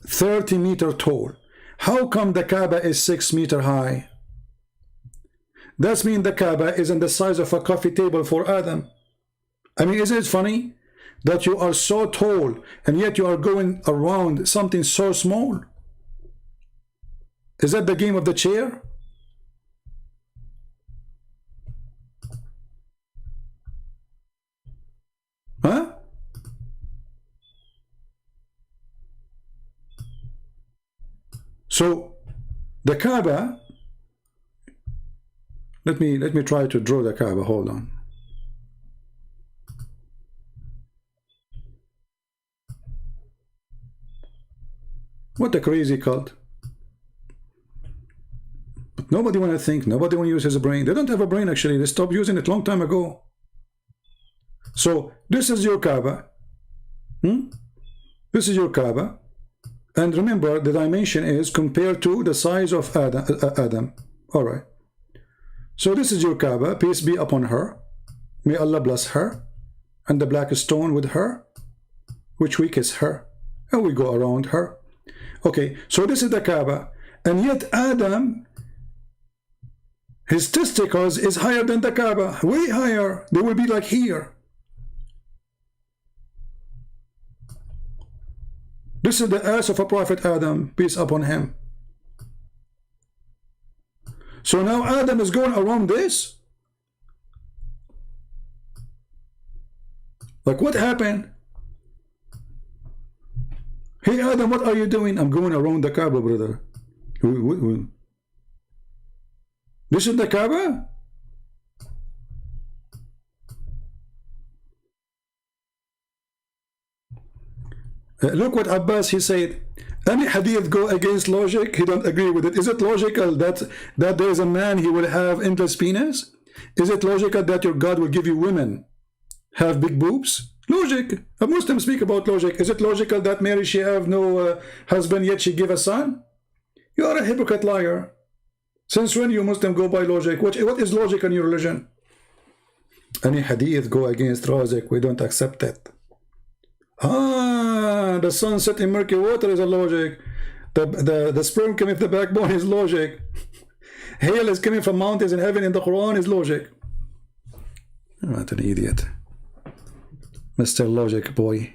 30 meters tall, how come the Kaaba is 6 meters high? That means the Kaaba is in the size of a coffee table for Adam. I mean, isn't it funny that you are so tall and yet you are going around something so small? Is that the game of the chair? Huh? So the Kaaba, let me try to draw the Kaaba. Hold on. What a crazy cult. But nobody want to think, nobody want to use his brain. They don't have a brain, actually. They stopped using it long time ago. So this is your Kaaba. This is your Kaaba. And remember, the dimension is compared to the size of Adam. All right. So this is your Kaaba. Peace be upon her. May Allah bless her. And the black stone with her, which we kiss her. And we go around her. Okay, so this is the Kaaba. And yet Adam, his testicles is higher than the Kaaba. Way higher. They will be like here. This is the ass of a prophet Adam, peace upon him. So now Adam is going around this? Like what happened? Hey Adam, what are you doing? I'm going around the Kaaba, brother. This is the Kaaba? Look what Abbas, he said, any hadith go against logic, he don't agree with it. Is it logical that there is a man, he will have endless penis? Is it logical that your God will give you women have big boobs? Logic. A Muslim speak about logic. Is it logical that Mary, she have no husband, yet she give a son? You are a hypocrite liar. Since when you Muslim go by logic? What is logic in your religion? Any hadith go against logic, we don't accept it. Ah, the sun set in murky water is a logic. The sperm coming from the backbone is logic. Hail is coming from mountains in heaven in the Quran is logic. What an idiot. Mr. Logic boy.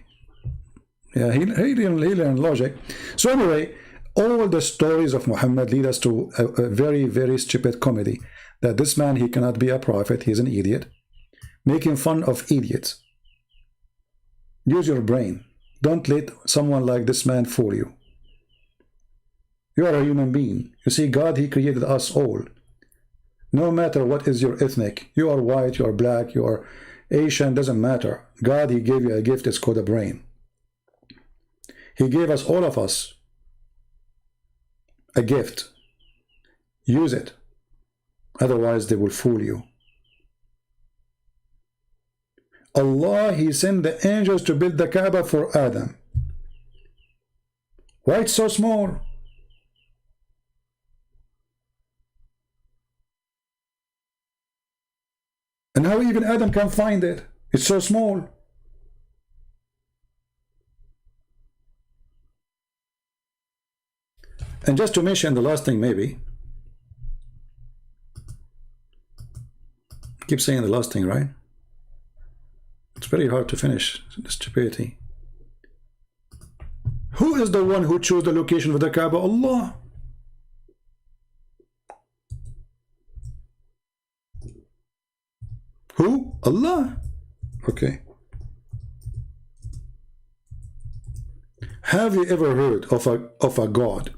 Yeah, he learned logic. So anyway, all the stories of Muhammad lead us to a very, very stupid comedy. That this man, he cannot be a prophet, he's an idiot. Making fun of idiots. Use your brain. Don't let someone like this man fool you. You are a human being. You see, God, he created us all. No matter what is your ethnic. You are white, you are black, you are Asian, doesn't matter. God, he gave you a gift, it's called a brain. He gave us, all of us, a gift. Use it. Otherwise, they will fool you. Allah, he sent the angels to build the Kaaba for Adam. Why it's so small? And how even Adam can find it? It's so small. And just to mention the last thing, maybe. I keep saying the last thing, right? It's very hard to finish the stupidity. Who is the one who chose the location of the Kaaba? Allah. Who? Allah. Okay. Have you ever heard of a God?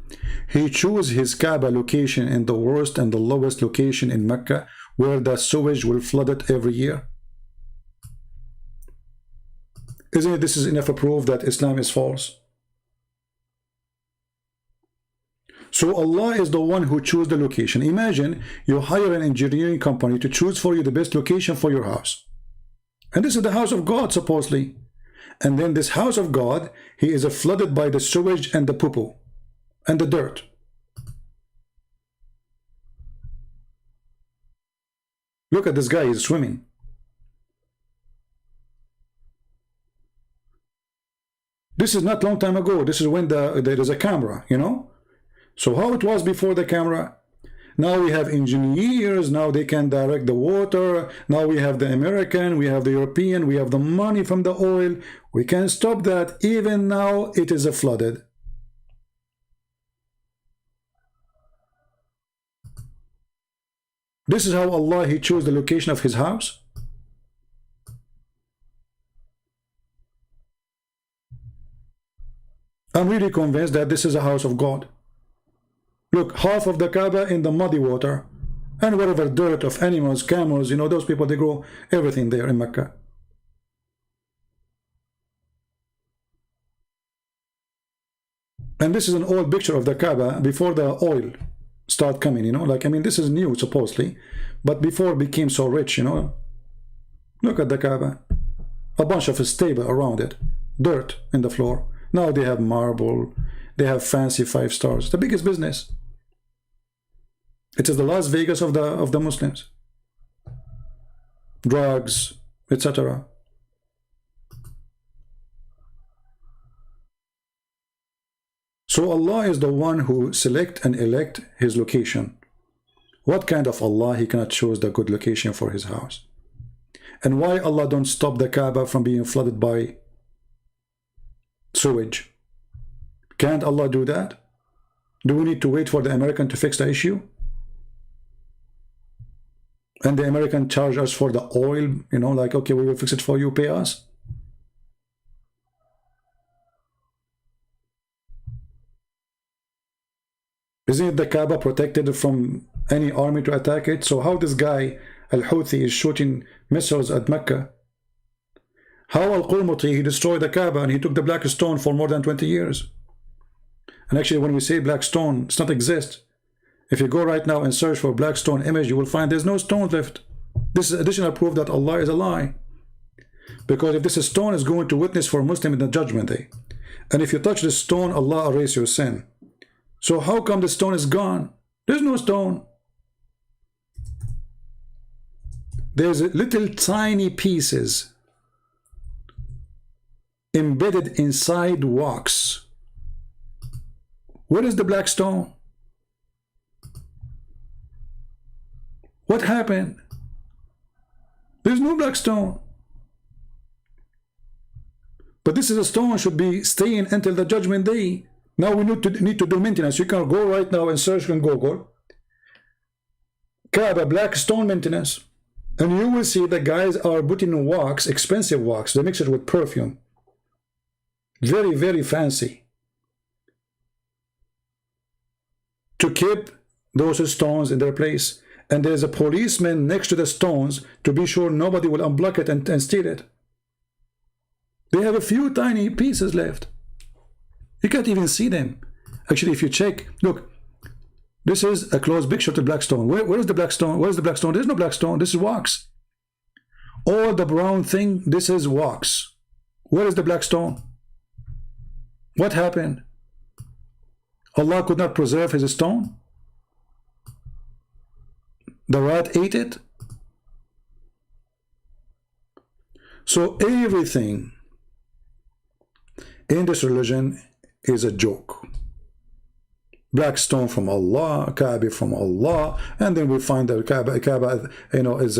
He chose his Kaaba location in the worst and the lowest location in Mecca, where the sewage will flood it every year. Isn't it this is enough proof that Islam is false? So Allah is the one who chose the location. Imagine you hire an engineering company to choose for you the best location for your house. And this is the house of God, supposedly. And then this house of God, he is flooded by the sewage and the poo-poo and the dirt. Look at this guy, he's swimming. This is not long time ago. This is when there is a camera, you know. So how it was before the camera? Now we have engineers. Now they can direct the water. Now we have the American. We have the European. We have the money from the oil. We can stop that. Even now it is flooded. This is how Allah, he chose the location of his house. I'm really convinced that this is a house of God. Look, half of the Kaaba in the muddy water, and whatever dirt of animals, camels, you know, those people, they grow everything there in Mecca. And this is an old picture of the Kaaba before the oil start coming, you know, like, I mean, this is new supposedly, but before it became so rich, you know. Look at the Kaaba, a bunch of stable around it, dirt in the floor. Now they have marble, They have fancy 5 stars. The biggest business. It is the Las Vegas of the Muslims. Drugs, etc. So Allah is the one who select and elect his location. What kind of Allah he cannot choose the good location for his house? And why Allah don't stop the Kaaba from being flooded by sewage? Can't Allah do that? Do we need to wait for the American to fix the issue? And the American charge us for the oil, you know, like, okay, we will fix it for you, pay us. Isn't the Kaaba protected from any army to attack it? So how this guy, Al-Houthi, is shooting missiles at Mecca? How Al-Qurmuti, he destroyed the Kaaba and he took the black stone for more than 20 years. And actually, when we say black stone, it's not exist. If you go right now and search for black stone image, you will find there's no stone left. This is additional proof that Allah is a lie. Because if this stone is going to witness for Muslim in the judgment day, and if you touch this stone, Allah erase your sin. So how come the stone is gone? There's no stone. There's little tiny pieces embedded inside rocks. Where is the black stone? What happened? There's no black stone. But this is a stone should be staying until the judgment day. Now we need to do maintenance. You can go right now and search on Google Kaaba black stone maintenance, and you will see the guys are putting wax, expensive wax. They mix it with perfume. Very, very fancy. To keep those stones in their place. And there's a policeman next to the stones to be sure nobody will unblock it and steal it. They have a few tiny pieces left. You can't even see them. Actually, if you check, look, this is a close picture of the black stone. Where is the black stone? Where is the black stone? There's no black stone. This is wax. All the brown thing, this is wax. Where is the black stone? What happened? Allah could not preserve his stone? The rat ate it? So everything in this religion is a joke. Black stone from Allah, Kaaba from Allah, and then we find that Kaaba, you know, is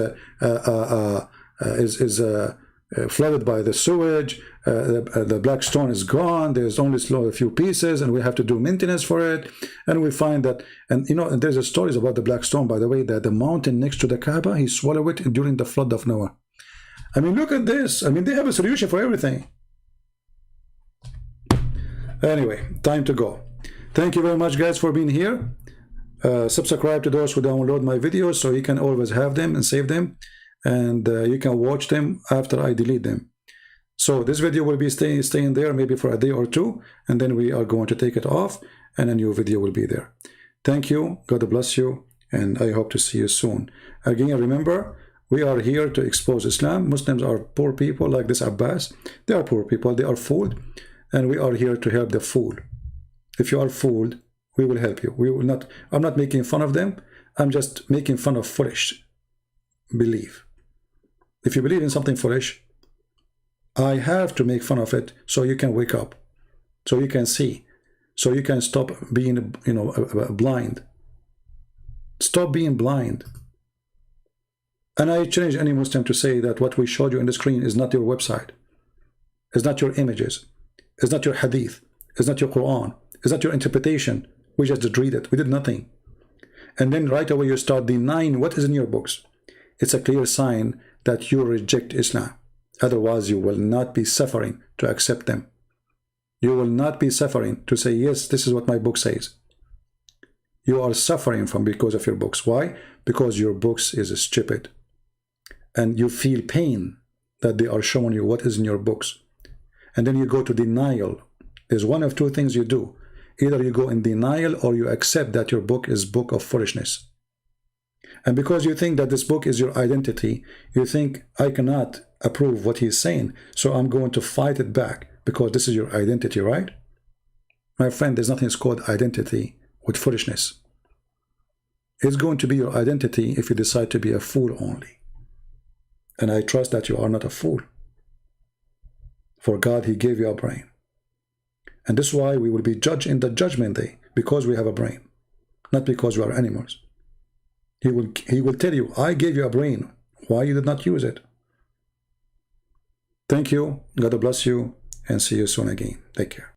flooded by the sewage. The black stone is gone. There's only a few pieces, and we have to do maintenance for it. And we find that, and you know, and there's a stories about the black stone, by the way, that the mountain next to the Kaaba, he swallowed it during the flood of Noah. I mean, look at this. I mean, they have a solution for everything. Anyway, time to go. Thank you very much, guys, for being here. Subscribe to those who download my videos so you can always have them and save them, and you can watch them after I delete them. So this video will be staying there maybe for a day or two, and then we are going to take it off and a new video will be there. Thank you. God bless you, and I hope to see you soon. Again, remember, we are here to expose Islam. Muslims are poor people like this Abbas. They are poor people. They are fooled, and we are here to help the fool. If you are fooled, we will help you. We will not. I'm not making fun of them. I'm just making fun of foolish belief. If you believe in something foolish, I have to make fun of it so you can wake up, so you can see, so you can stop being, you know, blind. Stop being blind. And I challenge any Muslim to say that what we showed you on the screen is not your website, it's not your images, it's not your hadith, it's not your Quran, it's not your interpretation. We just read it. We did nothing. And then right away you start denying what is in your books. It's a clear sign that you reject Islam. Otherwise, you will not be suffering to accept them. You will not be suffering to say, yes, this is what my book says. You are suffering from because of your books. Why? Because your books is stupid. And you feel pain that they are showing you what is in your books. And then you go to denial. There's one of two things you do. Either you go in denial or you accept that your book is book of foolishness. And because you think that this book is your identity, you think, I cannot approve what he's saying, so I'm going to fight it back because this is your identity, right? My friend, there's nothing called identity with foolishness. It's going to be your identity if you decide to be a fool only. And I trust that you are not a fool. For God, He gave you a brain. And this is why we will be judged in the judgment day, because we have a brain, not because we are animals. He will tell you, I gave you a brain. Why you did not use it? Thank you. God bless you, and see you soon again. Take care.